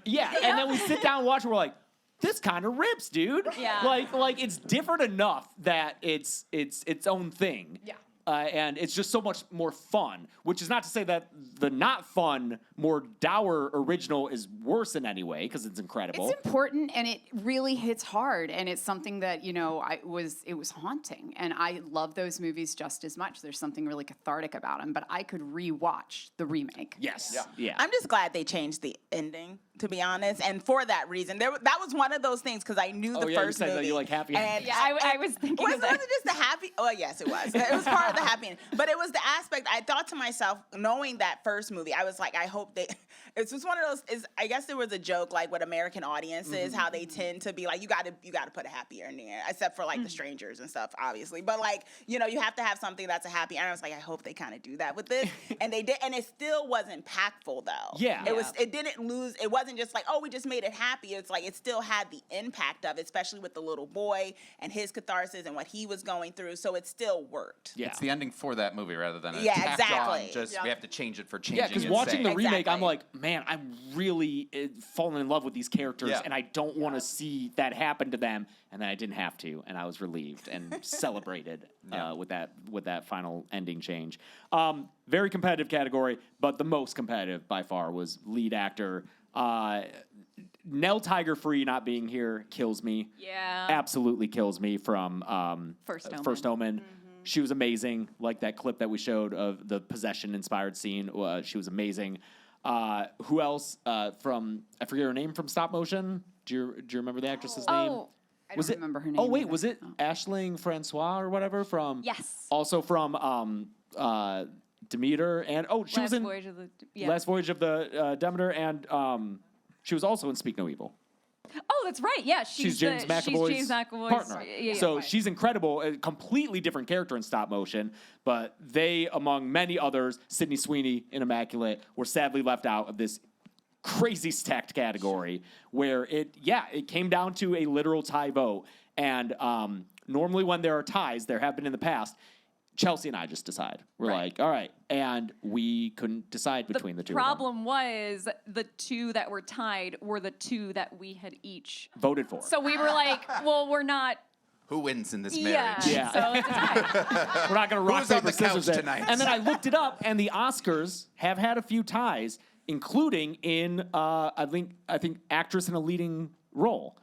Yeah, and then we sit down and watch, and we're like, this kind of rips, dude. Yeah. Like it's different enough that it's its own thing. Yeah. And it's just so much more fun, which is not to say that the not fun, more dour original is worse in any way, because it's incredible. It's important, and it really hits hard, and it's something that it was haunting, and I love those movies just as much. There's something really cathartic about them, but I could rewatch the remake. Yes. Yeah. I'm just glad they changed the ending, to be honest, and for that reason, that was one of those things because I knew the you first said that movie. you like happy and endings. Yeah, I was thinking of wasn't that. it just the happy? Oh yes, it was. It was part of the happy ending, but it was the aspect. I thought to myself, knowing that first movie, I was like, I hope they. It's just one of those. I guess there was a joke like with American audiences, how they tend to be like, you got to put a happy ending in, except for like The Strangers and stuff, obviously. But like, you have to have something that's a happy ending. I was like, I hope they kind of do that with this, and they did, and it still was impactful though. Yeah. It was. It didn't lose. It wasn't just like, oh, we just made it happy. It's like it still had the impact of it, especially with the little boy and his catharsis and what he was going through. So it still worked. Yeah. the ending for that movie rather than a Yeah, tacked exactly. on, just we have to change it for changing Yeah, because its watching the sake. remake, I'm Exactly. like, man, I'm really falling in love with these characters, Yeah. and I don't want to see that happen to them. And then I didn't have to, and I was relieved and celebrated with that final ending change. Very competitive category, but the most competitive by far was lead actor. Nell Tiger Free not being here kills me. Yeah. Absolutely kills me from First Omen. She was amazing. Like that clip that we showed of the possession-inspired scene. She was amazing. Who else from, I forget her name, from stop motion? Do you remember the actress's name? Oh, I don't remember her name. Oh, wait, either. was it Aisling Francois or whatever from? Yes. Also from Demeter, and she was in Voyage of the Last Voyage of the Demeter, and she was also in Speak No Evil. Oh, that's right. Yeah, She's James McAvoy's partner. Yeah, So she's incredible, a completely different character in stop motion, but they, among many others, Sydney Sweeney in Immaculate, were sadly left out of this crazy stacked category where it came down to a literal tie vote. And normally when there are ties, there have been in the past, Chelsea and I just decide. We're like, all right. And we couldn't decide between the two of them. problem was the two that were tied were the two that we had each Voted for. So we were like, well, we're not. Who wins in this Yeah. marriage? Yeah. So it's a tie. We're not going to rock, Who's on paper, the couch scissors it. tonight? And then I looked it up, and the Oscars have had a few ties, including in, I think actress in a leading role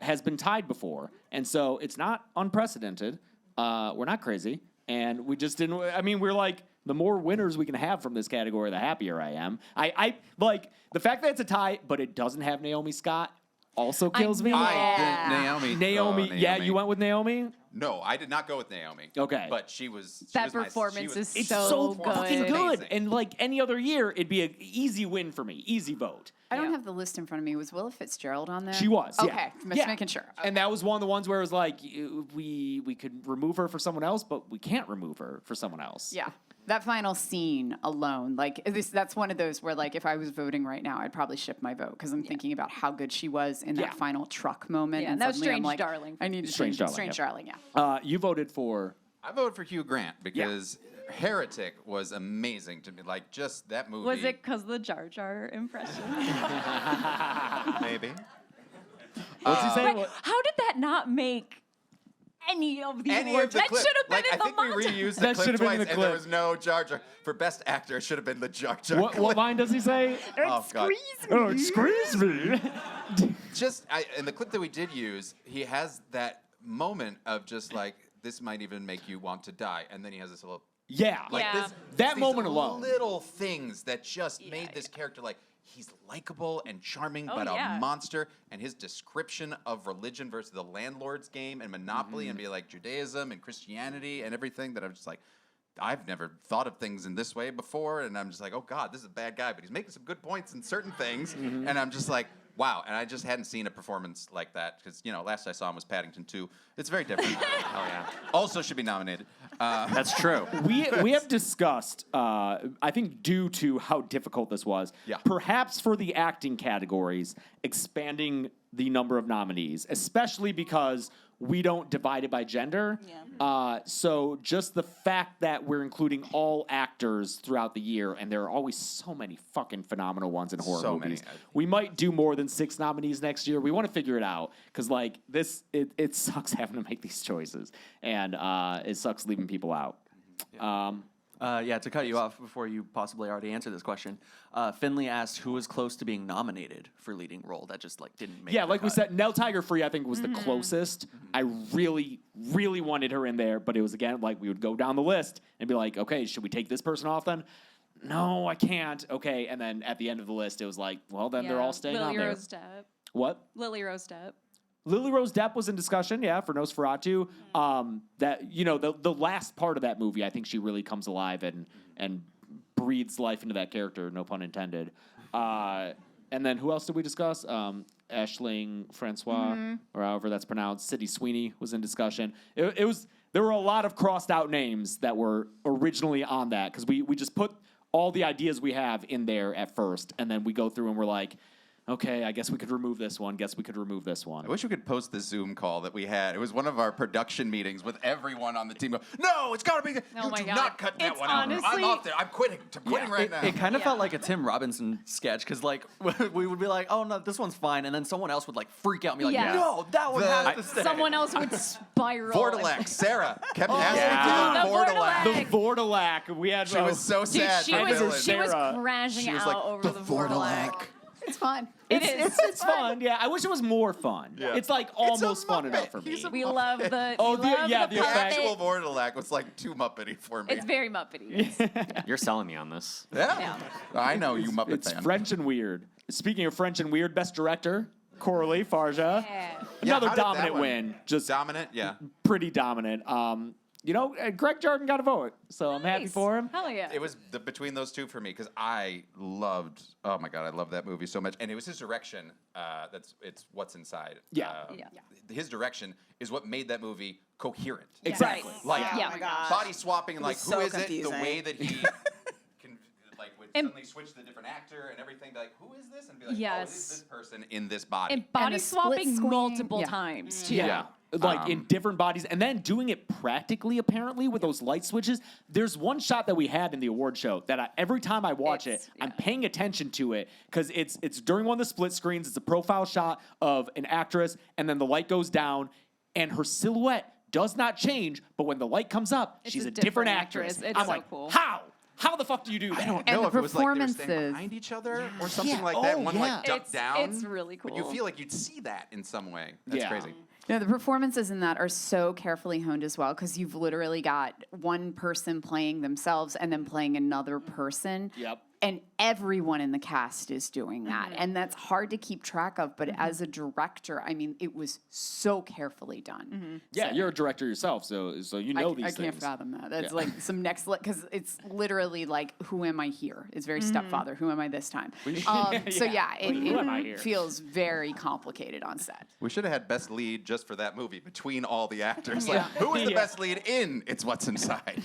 has been tied before. And so it's not unprecedented. We're not crazy. And we just didn't, we're like, the more winners we can have from this category, the happier I am. I like the fact that it's a tie, but it doesn't have Naomi Scott also kills me. Naomi, yeah, you went with Naomi? No, I did not go with Naomi. Okay. But she was. That performance is It's so so good. fucking good. Amazing. And like any other year, it'd be an easy win for me, easy vote. I don't have the list in front of me. Was Willa Fitzgerald on there? She was. Okay, yeah. just Yeah. making sure. And that was one of the ones where it was like, we could remove her for someone else, but we can't remove her for someone else. Yeah. That final scene alone, like that's one of those where, like, if I was voting right now, I'd probably shift my vote because I'm thinking about how good she was in that Yeah. final truck moment. Yeah, and that was suddenly I'm Strange like, Darling. I need to Strange change Darling, Strange yeah. Darling. Yeah. You voted for. I voted for Hugh Grant because Heretic was amazing to me. Like, just that movie. Was it because the Jar Jar impression? Maybe. What's he saying? But how did that not make any of the Any awards? of the That clip. should have been Like, in I think the we montage. reused the That clip should have been twice, in the and there clip. was no Jar Jar. For Best Actor, it should have been the Jar Jar What clip. line does he say? Oh, God. Oh, excuse me. In the clip that we did use, he has that moment of just like, this might even make you want to die. And then he has this little, Yeah. like Yeah. That these moment alone. little things that just made this character like, he's likable and charming, but yeah. a monster. And his description of religion versus the landlord's game and Monopoly and be like Judaism and Christianity and everything that I'm just like, I've never thought of things in this way before. And I'm just like, oh God, this is a bad guy, but he's making some good points in certain things. And I'm just like, wow. And I just hadn't seen a performance like that because, last I saw him was Paddington 2. It's very different. Oh yeah, Also should be nominated. that's true. We have discussed, I think due to how difficult this was, Yeah. perhaps for the acting categories, expanding the number of nominees, especially because we don't divide it by gender. Yeah. So just the fact that we're including all actors throughout the year, and there are always so many fucking phenomenal ones in horror So many. movies. We might do more than 6 nominees next year. We want to figure it out because like this, it sucks having to make these choices, and it sucks leaving people out. To cut you off before you possibly already answered this question, Finley asked who was close to being nominated for leading role. That just didn't make. Yeah, the like we cut. said, Nell Tiger Free, I think, was the closest. I really, really wanted her in there, but it was, again, like we would go down the list and be like, okay, should we take this person off then? No, I can't. Okay, and then at the end of the list, it was like, well, then they're all staying Lily on there. Rose Depp. What? Lily Rose Depp. Lily Rose Depp was in discussion, yeah, for Nosferatu. That the last part of that movie, I think she really comes alive and breathes life into that character, no pun intended. And then who else did we discuss? Aisling Francois, or however that's pronounced. Sydney Sweeney was in discussion. It was there were a lot of crossed out names that were originally on that because we just put all the ideas we have in there at first, and then we go through and we're like, okay, I guess we could remove this one. I wish we could post the Zoom call that we had. It was one of our production meetings with everyone on the team. No, it's got to be. Oh You my do God. not cut that It's one out. I'm honestly- off there. I'm quitting. I'm quitting right now. It kind of felt like a Tim Robinson sketch because, like, we would be like, "Oh no, this one's fine," and then someone else would like freak out and be like, Yeah. "No, that one has to stay." Someone else would spiral. Vortelac, Sarah kept asking yeah. to do Vortelac. The Vortelac. We had. She was so Dude, sad. she for was Dylan. Sarah. crashing She was out like, over the Vortelac. It's fun. It's fun. Yeah, I wish it was more fun. Yeah. It's like a almost fun Muppet. enough for me. He's a We love the. Oh, we love the The effect. actual Vortelac was like too Muppety for me. It's very Muppety. You're selling me on this. Yeah. I know you Muppet It's fan. French and weird. Speaking of French and weird, best director, Coralie Farja. Yeah. Another how did that dominant one- win. Just Dominant, yeah. pretty dominant. Greg Jordan got a vote, so I'm happy Nice. for him. Hell yeah. It was between those two for me because I loved. Oh my god, I love that movie so much, and it was his direction. It's what's inside. Yeah. His direction is what made that movie coherent. Exactly. Like Yeah. Oh my gosh. body swapping, and like was who so is it? confusing. The way that he can like would And- suddenly switch to the different actor and everything. Be like, who is this? And be like, oh, it Yes. is this person in this body. And body the split swapping screen. multiple Yeah. times too. Yeah. Like in different bodies, and then doing it practically, apparently, with those light switches. There's one shot that we had in the award show that every time I watch it, I'm paying attention to it because it's during one of the split screens. It's a profile shot of an actress, and then the light goes down, and her silhouette does not change. But when the light comes up, It's she's a a different different actress. actress. It's I'm so like, cool. how? How the fuck do you do that? I don't And know the if it was like they were standing performances. behind each other or something Yeah. like that. Oh, One yeah. like ducked down. It's really cool. But you feel like you'd see that in some way. That's Yeah. crazy. No, the performances in that are so carefully honed as well because you've literally got one person playing themselves and then playing another person. Yep. And everyone in the cast is doing that. And that's hard to keep track of. But as a director, I mean, it was so carefully done. Yeah, you're a director yourself, so you know these I things. can't fathom that. That's Yeah. like some next, because it's literally like, who am I here? It's very stepfather. Who am I this time? So yeah, Who am I here? it feels very complicated on set. We should have had best lead just for that movie between all the actors. Yeah. Like, who is the Yeah. best lead in It's What's Inside?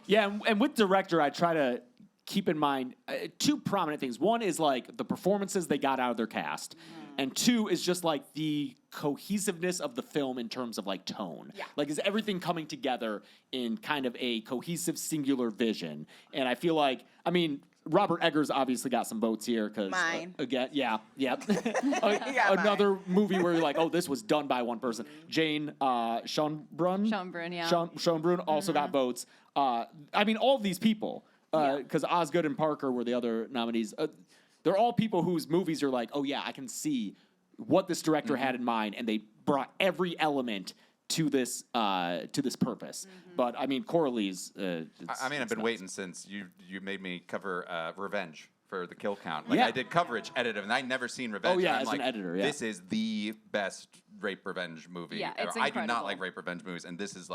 Yeah, and with director, I try to keep in mind two prominent things. One is like the performances they got out of their cast, and two is just like the cohesiveness of the film in terms of like tone. Yeah. Like, is everything coming together in kind of a cohesive, singular vision? And I feel like, I mean, Robert Eggers obviously got some votes here because Mine. again, yeah. got Another movie where you're like, oh, this was done by one person. Jane Schonbrun. Schonbrun, yeah. Schonbrun also got votes. I mean, all of these people, because Osgood and Parker were the other nominees. They're all people whose movies are like, oh yeah, I can see what this director had in mind, and they brought every element to this purpose. But I mean, Coralie's. I've been waiting since you made me cover Revenge for the kill count. Like Yeah. I did coverage edited, and I'd never seen Revenge. Oh, yeah, and I'm as an like, editor, yeah. This is the best rape revenge movie. Yeah, it's ever. I do not incredible. like rape revenge movies, and this is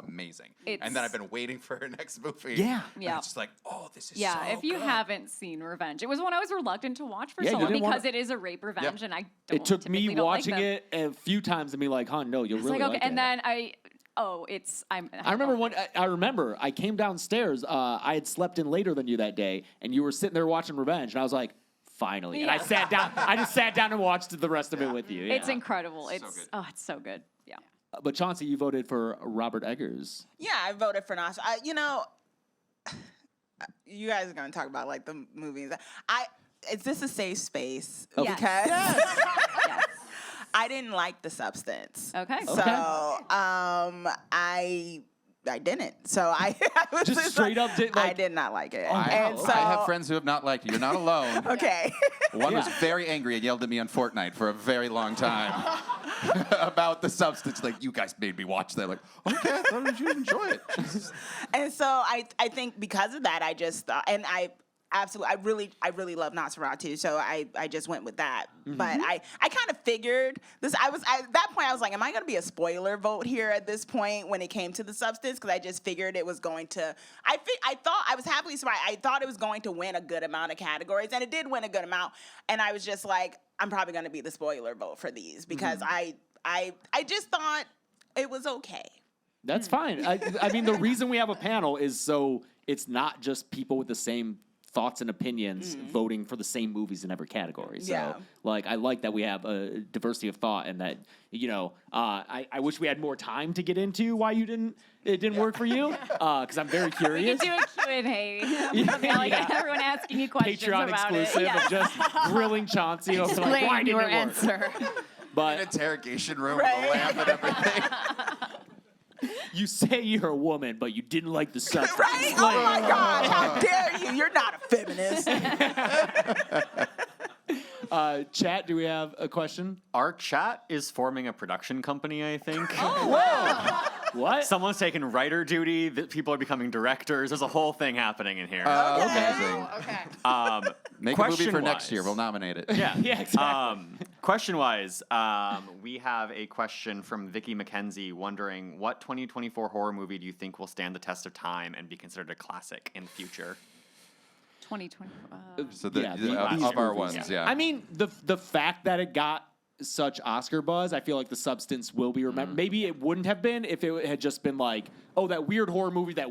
amazing. It's- And then I've been waiting for her next movie. Yeah. And Yeah. it's just like, oh, this is Yeah, so if you good. haven't seen Revenge, it was one I was reluctant to watch for Yeah, so you long didn't wanna- because it is a rape revenge, and I don't It took me typically don't watching like them. it a few times and be like, huh, no, you'll It's really like, okay, like and it. then I remember one. I remember I came downstairs. I had slept in later than you that day, and you were sitting there watching Revenge, and I was like, finally. And I Yeah. sat down. I just sat down and watched the rest of it with you. It's yeah. incredible. It's good. it's so good. Yeah. But Chauncey, you voted for Robert Eggers. Yeah, I voted for Nas. You guys are gonna talk about like the movies. Is this a safe space? Yes. Because Yes. I didn't like the substance. Okay. So I didn't. So I was Just straight up did, I like- did not like it. I and so have friends who have not liked it. You're not alone. okay. One was Yeah. very angry and yelled at me on Fortnite for a very long time about the substance. Like, you guys made me watch that. Like, okay, I thought you'd enjoy it. And so I think because of that, I just thought, and I really love Nosferatu, so I just went with that. But I kind of figured this. At that point I was like, am I going to be a spoiler vote here at this point when it came to the substance? Because I just figured it was going to. I thought I was happily surprised. I thought it was going to win a good amount of categories, and it did win a good amount. And I was just like, I'm probably going to be the spoiler vote for these because I just thought it was okay. That's fine. I mean, the reason we have a panel is so it's not just people with the same thoughts and opinions voting for the same movies in every category. So, Yeah. like, I like that we have a diversity of thought, and that, you know, I wish we had more time to get into why it didn't work for you, because I'm very We curious. can do a Q&A. Like everyone asking you questions Patreon about exclusive it. Yeah. of just grilling Chauncey over like, why Explain didn't your it work? answer. But Interrogation room with a lamp and everything. you say you're a woman, but you didn't like the substance. Right? Oh my God! How dare you? You're not a feminist. Chat, do we have a question? Our chat is forming a production company, I think. What? Someone's taking writer duty. People are becoming directors. There's a whole thing happening in here. Amazing. Okay. Make a movie for next Question-wise. year. We'll nominate it. Yeah. Yeah, exactly. Question-wise, we have a question from Rebekah McKendry wondering, what 2024 horror movie do you think will stand the test of time and be considered a classic in the future? 2020. So Yeah, these these our movies. ones, yeah. I mean, the fact that it got such Oscar buzz, I feel like the substance will be remembered. Maybe it wouldn't have been if it had just been like, oh, that weird horror movie that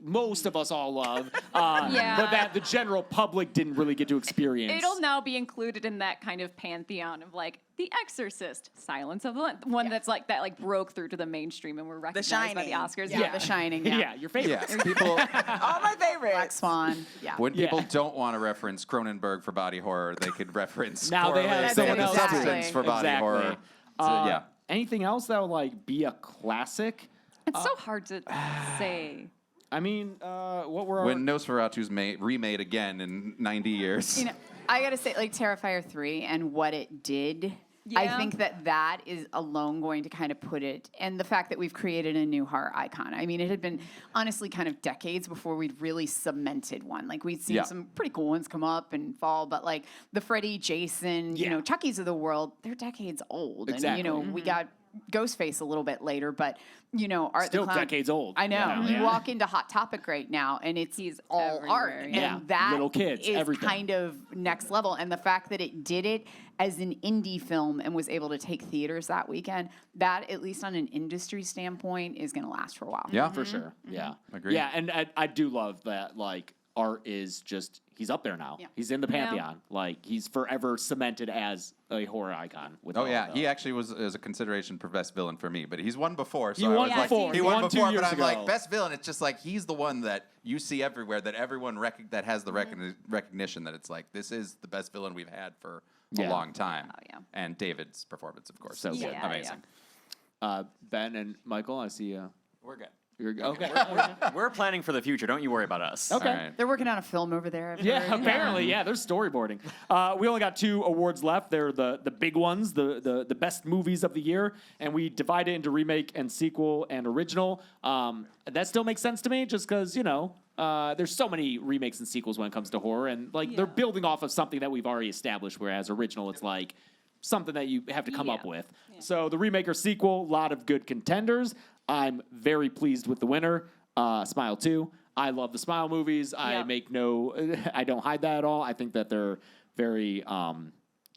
most of us all love, Yeah. but that the general public didn't really get to experience. It'll now be included in that kind of pantheon of like The Exorcist, Silence of the one that's like that like broke through to the mainstream and were recognized by the Shining. Oscars. Yeah, The Shining. yeah. Yeah. Your favorite. Yeah, people. All my favorites. Black Swan. Yeah. When Yeah. people don't want to reference Cronenberg for body horror, they could reference Now they have Correlate someone and else the to do it. substance for body Exactly. horror. So, yeah. Anything else that would like be a classic? It's so hard to say. I mean, what were When Nosferatu's remade again in 90 years. You know, I gotta say, like Terrifier 3 and what it did. I Yeah. think that is alone going to kind of put it, and the fact that we've created a new horror icon. I mean, it had been honestly kind of decades before we'd really cemented one. Like we'd seen Yeah. some pretty cool ones come up and fall, but like the Freddy, Jason, Yeah. you know, Chucky's of the world, they're decades old. And, Exactly. you know, we got Ghostface a little bit later, but, you know, Art Still the Clown. decades old. I know. Yeah. You Yeah. walk into Hot Topic right now, and it's all art. everywhere, And yeah. that Little kids, is everything. kind of next level. And the fact that it did it as an indie film and was able to take theaters that weekend, that, at least on an industry standpoint, is going to last for a while. Yeah. For sure. Yeah. Agreed. Yeah, and I do love that, like, Art is just, he's up there now. Yeah. He's in the Yeah. pantheon. Like, he's forever cemented as a horror icon. With Oh all yeah, of he those. actually was as a consideration for best villain for me, but he's won before. So He I won was like, before. he He won won 2 before, years but I'm ago. like best villain. It's just like he's the one that you see everywhere, that everyone that has the recognition that it's like this is the best villain we've had for a Yeah. long time. Oh, yeah. And David's performance, of course, So is good. Yeah, amazing. Ben and Michael, I see We're good. you're okay. We're planning for the future. Don't you worry about us. Okay. All right. They're working on a film over there. I've Yeah, heard. apparently, yeah. There's storyboarding. We only got 2 awards left. They're the big ones, the best movies of the year, and we divide it into remake and sequel and original. That still makes sense to me, just because there's so many remakes and sequels when it comes to horror, and like they're building off of something that we've already established. Whereas original, it's like something that you have to come up Yeah. with. So the remake or sequel, a lot of good contenders. I'm very pleased with the winner, Smile 2. I love the Smile movies. I Yep. make I don't hide that at all. I think that they're very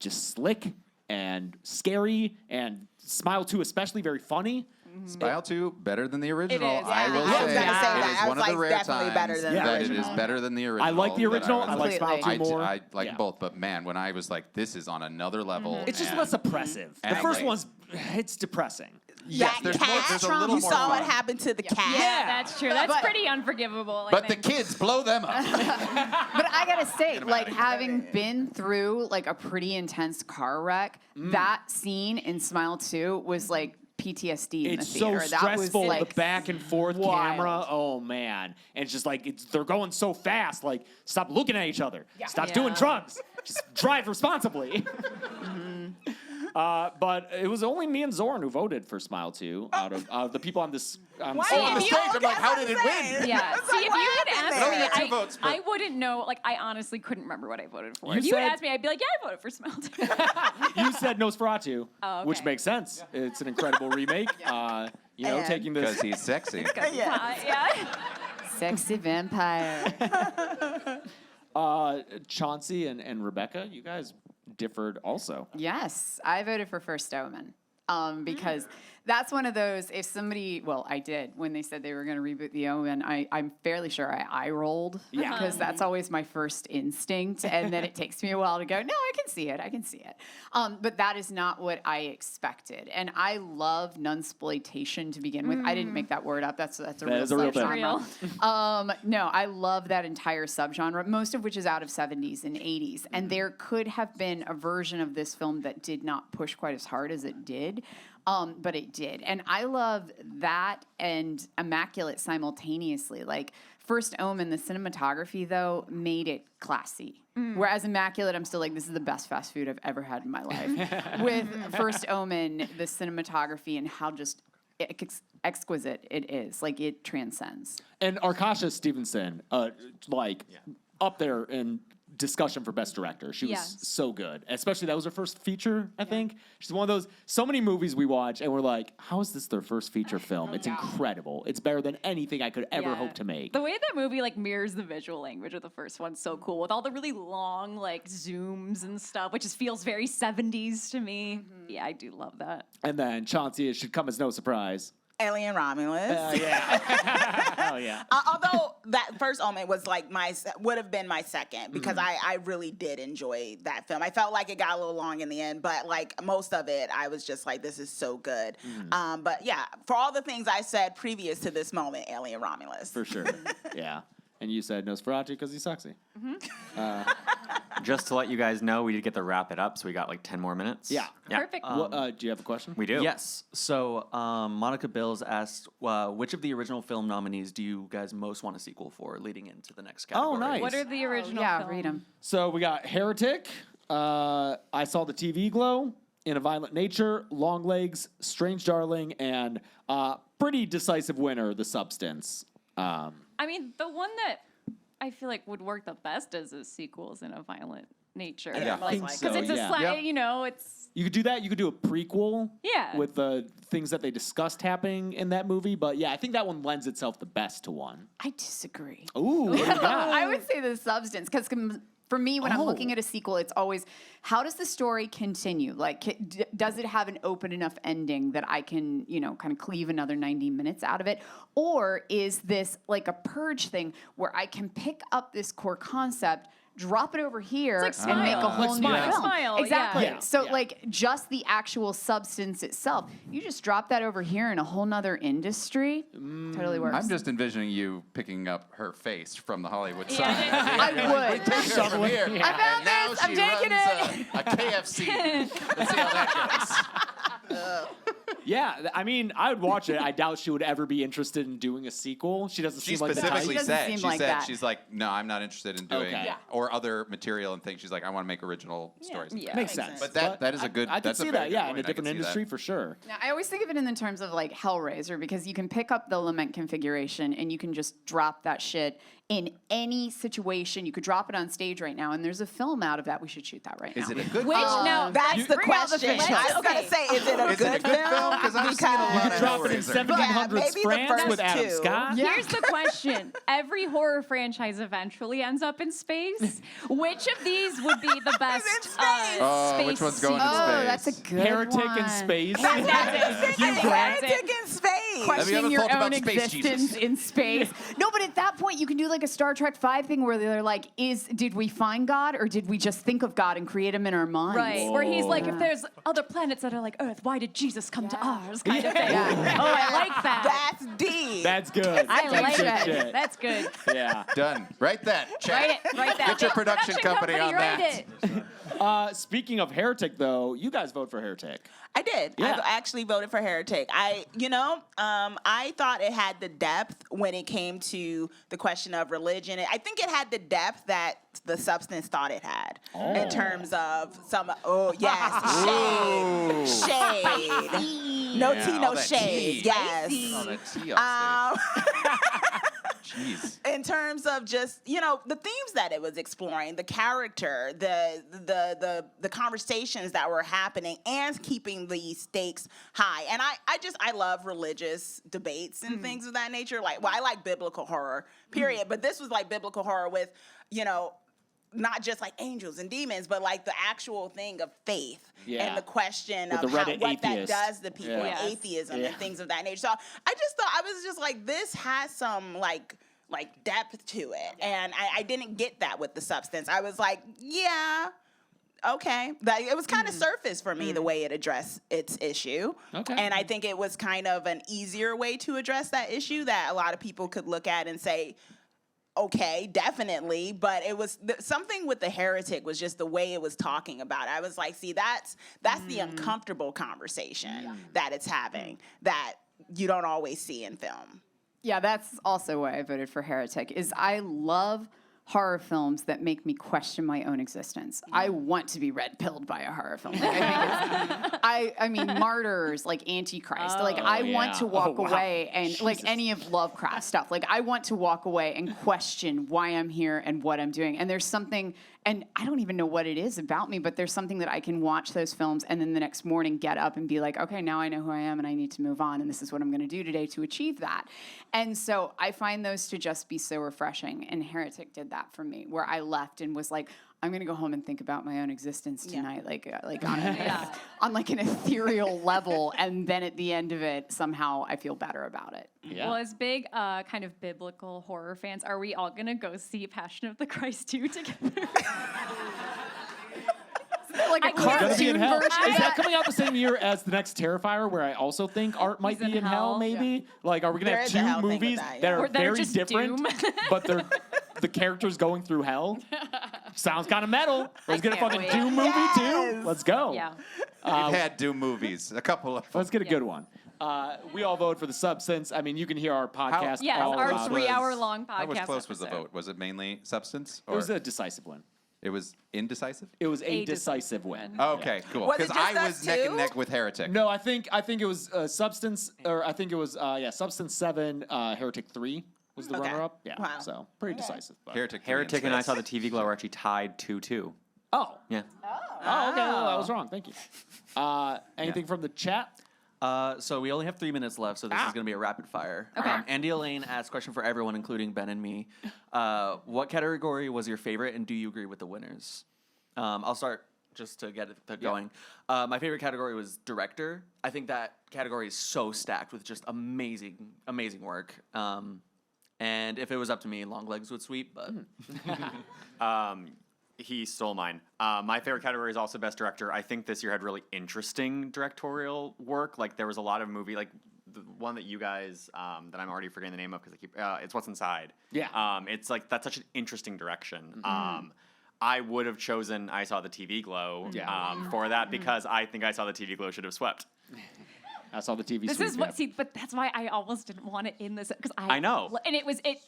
just slick and scary, and Smile 2 especially very funny. Smile 2 better than the original. is, I yeah. will I was say gonna say that. it is I one was of the like, rare definitely times better than the that it is original. better than the original. I like the that original. I like Smile 2 Completely. more. I like Yeah. both, but man, when I was like, this is on another level. It's just and- less oppressive. And The first like- one's it's depressing. Yes, That there's more. cat, There's a little you more saw fun. what happened to the cat. Yeah, that's true. That's But- pretty unforgivable. I But the think. kids blow them up. But I gotta say, like having been through like a pretty intense car wreck, that scene in Smile 2 was like PTSD in It's the so theater. That stressful, was the like back and forth wild. camera. Oh man, and it's just like they're going so fast. Like, stop looking at each other. Stop doing Yeah. drugs. Just drive responsibly. But it was only me and Zoran who voted for Smile 2 out of the people on this. Why stage. are on the you- stage, I'm okay, like, how that's did what it I'm win? saying. Yeah. It's See, like, if what you had happened asked there? me, got 2 votes, but- I wouldn't know. Like, I honestly couldn't remember what I voted for. You If you had said- asked me, I'd be like, yeah, I voted for Smell 2. You said Nosferatu, Oh, which okay. makes sense. It's an incredible remake. And- Taking Because this. he's sexy. Yeah. sexy vampire. Chauncey and Rebekah, you guys differed also. Yes, I voted for First Omen. because that's one of those, if somebody, well, I did, when they said they were going to reboot The Omen, I'm fairly sure I eye rolled. Yeah. Because that's always my first instinct. And then it takes me a while to go, no, I can see it. But that is not what I expected. And I love nunsploitation to begin with. I didn't make that word up. That's a real is a real thing. subgenre. No, I love that entire subgenre, most of which is out of 70s and 80s. And there could have been a version of this film that did not push quite as hard as it did. But it did. And I love that and Immaculate simultaneously. Like, First Omen, the cinematography, though, made it classy. Whereas Immaculate, I'm still like, this is the best fast food I've ever had in my life. With First Omen, the cinematography and how just exquisite it is. Like, it transcends. And Arkasha Stevenson, up there in discussion for Best Director. She was so good. Especially, that was her first feature, I think. She's one of those, so many movies we watch and we're like, how is this their first feature film? It's incredible. It's better than anything I could ever hope to make. The way that movie mirrors the visual language of the first one's so cool, with all the really long zooms and stuff, which just feels very 70s to me. Yeah, I do love that. And then Chauncey, it should come as no surprise. Alien Romulus. Hell yeah. Although that First Omen was would have been my second, because I really did enjoy that film. I felt like it got a little long in the end, but most of it, I was just like, this is so good. But yeah, for all the things I said previous to this moment, Alien Romulus. For sure. Yeah. And you said Nosferatu because he's sexy. Just to let you guys know, we did get to wrap it up, so we got 10 more minutes. Yeah. Perfect. Do you have a question? We do. Yes. So Monica Bills asked, which of the original film nominees do you guys most want a sequel for leading into the next category? Oh, nice. What are the original films? Read them. So we got Heretic, I Saw the TV Glow, In a Violent Nature, Long Legs, Strange Darling, and pretty decisive winner, The Substance. I mean, the one that I feel like would work the best as a sequel is In a Violent Nature. Yeah, I think so, Because it's it's... You could do that. You could do a prequel. Yeah. With the things that they discussed happening in that movie. But yeah, I think that one lends itself the best to one. I disagree. Ooh, what do you got? I would say The Substance, because for me, when I'm looking at a sequel, it's always, how does the story continue? Does it have an open enough ending that I can, kind of cleave another 90 minutes out of it? Or is this like a Purge thing where I can pick up this core concept, drop it over here, It's and make a whole new film? Smile, Exactly. yeah. So, just the actual substance itself, you just drop that over here in a whole nother industry. Totally works. I'm just envisioning you picking up her face from the Hollywood sign. I would. Take her from here. I found Now this. I'm she taking runs it. a KFC. Let's see how that goes. Yeah, I mean, I would watch it. I doubt she would ever be interested in doing a sequel. She doesn't She seem like the type. specifically She doesn't seem like that. she's like, no, I'm not interested in doing Okay. Yeah. or other material and things. She's like, I want to make original stories. Yeah. Makes sense. But that is a good. I could that's see a very that. good Yeah, point. in a I could different see that. industry for sure. Now, I always think of it in the terms of Hellraiser, because you can pick up the lament configuration and you can just drop that shit in any situation. You could drop it on stage right now, and there's a film out of that. We should shoot that right now. Is it a good Which, film? now, That's the bring out the question. fish I was hooks. going to say, is it a Is it a good film? Because I've seen a lot You of could drop it in Hellraiser. 1700s maybe the France first with Adam two. Scott. Here's the question. Every horror franchise eventually ends up in space. Which of these would be the best space. space which one's going to sequel? space? Oh, that's a good Heretic one. in space. Heretic in space. Questioning ever your thought about own space existence Jesus? in space. No, but at that point, you can do a Star Trek V thing where they're like, did we find God, or did we just think of God and create him in our minds? Right, where he's like, Yeah. if there's other planets that are like Earth, why did Jesus come to ours? Kind of thing. Yeah. Oh, I like that. That's deep. That's good. I like good that. shit. That's good. Yeah. Done. Write that. Check. Write it. Write that. Get your production company on write that. it. Speaking of Heretic, though, you guys vote for Heretic. I did. Yeah. I actually voted for Heretic. I thought it had the depth when it came to the question of religion. I think it had the depth that The Substance thought it had in terms of some. Oh yes, shade. No Yeah, tea, all no that shade. tea. Yes. Oh, that tea off Jeez. In terms of just the themes that it was exploring, the character, the conversations that were happening, and keeping the stakes high. And I love religious debates and things of that nature. I like biblical horror, period. But this was like biblical horror with not just like angels and demons, but like the actual thing of faith Yeah. and the question With of the Reddit what that atheist. does to people Yeah. and Yes. atheism Yeah. and things of that nature. So I just thought, I was just like, this has some like depth to it. And I didn't get that with the substance. I was like, yeah, okay. It was kind of surface for me, the way it addressed its issue. Okay. And I think it was kind of an easier way to address that issue that a lot of people could look at and say, okay, definitely. But it was something with the heretic was just the way it was talking about it. I was like, see, that's the uncomfortable conversation that it's having that you don't always see in film. Yeah, that's also why I voted for Heretic. Is I love horror films that make me question my own existence. I want to be red pilled by a horror film. Like, I mean, Martyrs, like Antichrist. Like I want to walk away and like any of Lovecraft stuff. Like I want to walk away and question why I'm here and what I'm doing. And there's something, and I don't even know what it is about me, but there's something that I can watch those films and then the next morning get up and be like, okay, now I know who I am and I need to move on and this is what I'm going to do today to achieve that. And so I find those to just be so refreshing. And Heretic did that for me, where I left and was like, I'm going to go home and think about my own existence tonight, like on like an ethereal level. And then at the end of it, somehow I feel better about it. Yeah. Well, as big kind of biblical horror fans, are we all going to go see Passion of the Christ 2 together? Like a I can't- Gonna be in cartoon hell. version. Is that coming out the same year as the next Terrifier, where I also think Art might He's be in hell? Maybe. Like, are we gonna There have is a hell two thing with movies that, that yeah. are Or that are very just different, doom. but they're the characters going through hell? Sounds kind of metal. Let's get a can't fucking wait. Doom movie too. Let's go. Yeah. We've had Doom movies, a couple of. Let's get a good one. We all voted for the substance. I mean, you can hear our podcast. Yes, all our about it. 3-hour-long How podcast close was the episode. vote? Was it mainly substance? It was a decisive win. It was indecisive? It was a A decisive decisive win. win. Okay, cool. Was it Because just I us was neck and two? neck with Heretic. No, I think it was substance, or I think it was substance 7, Heretic 3 was the Okay. runner-up. Yeah, Wow. so pretty decisive. But. Heretic and I Saw the TV Glow are actually tied 2-2. Oh. Yeah. Oh, okay. Well, I was wrong. Thank you. Anything from the chat? So we only have 3 minutes left, so this is going to be a rapid fire. Okay. Andy Elaine asked a question for everyone, including Ben and me. What category was your favorite, and do you agree with the winners? I'll start just to get it going. My favorite category was director. I think that category is so stacked with just amazing, amazing work. And if it was up to me, Longlegs would sweep, but He stole mine. My favorite category is also Best Director. I think this year had really interesting directorial work. Like there was a lot of movie, like the one that you guys, that I'm already forgetting the name of because I keep, it's What's Inside. Yeah. It's like, that's such an interesting direction. I would have chosen I Saw the TV Glow for that because I think I Saw the TV Glow should have swept. I saw the TV This sweep, is what, yeah. see, but that's why I almost didn't want it in this because I know. and it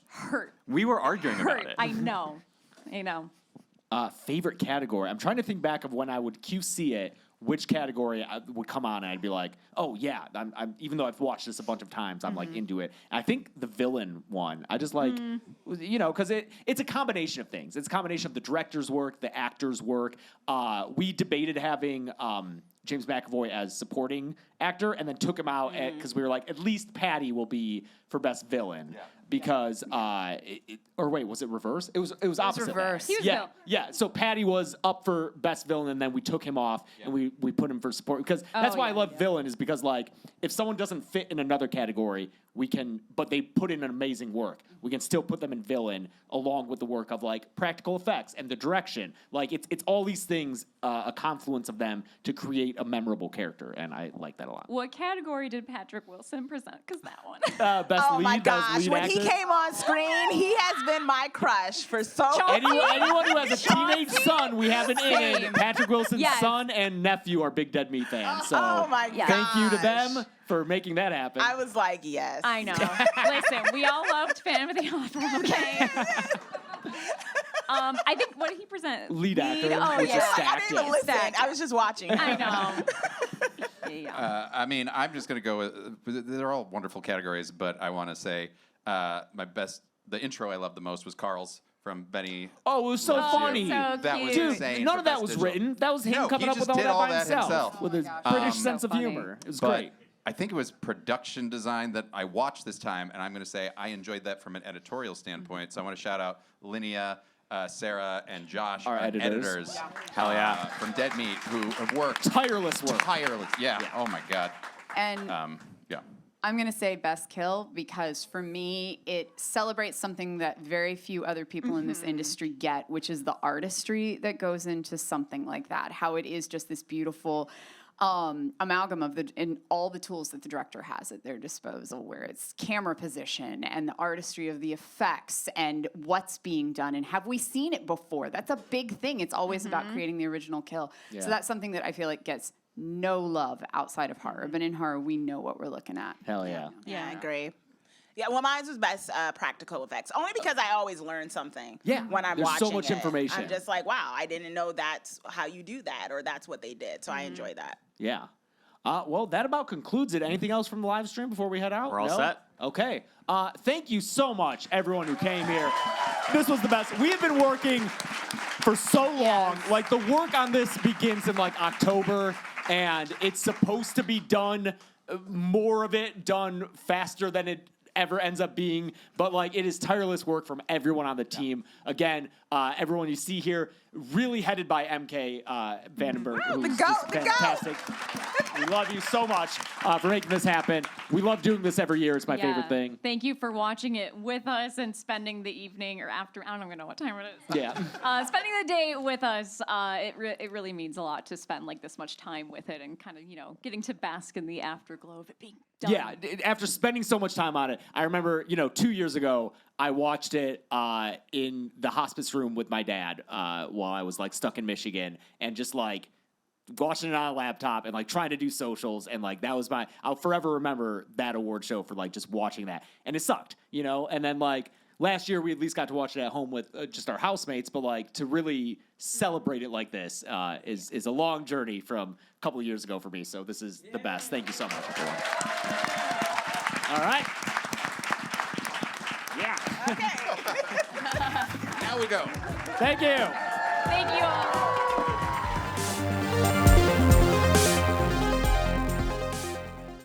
hurt. We were arguing Hurt. about it. I know. Favorite category. I'm trying to think back of when I would QC it, which category I would come on, and I'd be like, oh yeah, I'm even though I've watched this a bunch of times, I'm like into it. And I think the villain one, I just like, because it's a combination of things. It's a combination of the director's work, the actor's work. We debated having James McAvoy as supporting actor, and then took him out because we were like, at least Patty will be for best villain. Yeah. Because, or wait, was it reverse? It was opposite. reverse. He was yeah, villain. yeah. So Patty was up for best villain, and then we took him off, and we put him for support. Because that's why I love villain, is because like if someone doesn't fit in another category, we can, but they put in an amazing work, we can still put them in villain along with the work of like practical effects and the direction. Like it's all these things, a confluence of them to create a memorable character, and I like that a lot. What category did Patrick Wilson present? Because that one. Best Oh lead. my that was gosh, lead when actor. he came on screen, he has been my crush for so Anyone who has a teenage son, we have an in. Same. Patrick Wilson's Yes. son and nephew are big Dead Meat fans. So Oh my thank you to gosh. them for making that happen. I was like, yes. I know. Listen, we all loved Phantom of the Opera, okay? I think, what did he present? Lead actor, Oh, which is yeah. I stacked. didn't even listen. Stacked. I was just watching. I know. Yeah. I mean, I'm just going to go with, they're all wonderful categories, but I want to say the intro I loved the most was Carl's from Benny. Oh, it was so funny. so That was cute. insane. None for of that Best was Digital. written. That was him No, coming he up with just all did that all by that himself. with his gosh. British So sense of funny. humor. It was But great. I think it was production design that I watched this time, and I'm going to say I enjoyed that from an editorial standpoint. So I want to shout out Linnea Sarah and Josh, Our editors. Hell yeah. from Dead Meat, who have worked Tireless work. Yeah. Oh my God. And Yeah. I'm going to say best kill because for me, it celebrates something that very few other people in this industry get, which is the artistry that goes into something like that. How it is just this beautiful amalgam of and all the tools that the director has at their disposal, where it's camera position and the artistry of the effects and what's being done. And have we seen it before? That's a big thing. It's always about creating the original kill. Yeah. So that's something that I feel like gets no love outside of horror, but in horror, we know what we're looking at. Hell yeah. Yeah, I agree. Yeah, well, mine was best practical effects, only because I always learn something. Yeah, when I'm there's so watching much it. information. I'm just like, wow, I didn't know that's how you do that, or that's what they did. So I enjoy that. Yeah. Well, that about concludes it. Anything else from the live stream before we head out? We're all No? set. Okay. Thank you so much, everyone who came here. This was the best. We have been working for so long. Like, the work on this begins in, like, October, and it's supposed to be done, more of it done faster than it ever ends up being, but like it is tireless work from everyone on the team. Again, everyone you see here, really headed by MK Vandenberg, who's just fantastic. We love you so much for making this happen. We love doing this every year. It's my favorite thing. Thank you for watching it with us and spending the evening or after. I don't even know what time it is. Yeah. Spending the day with us. It really means a lot to spend like this much time with it and kind of getting to bask in the afterglow of it being done. Yeah, after spending so much time on it, I remember, 2 years ago, I watched it in the hospice room with my dad while I was like stuck in Michigan, and just like watching it on a laptop and like trying to do socials, and like that was I'll forever remember that award show for like just watching that, and it sucked, and then like last year we at least got to watch it at home with just our housemates, but like to really celebrate it like this is a long journey from a couple of years ago for me. So this is the best. Thank you so much, everyone. All right. Yeah. Okay. Now we go. Thank you. Thank you all.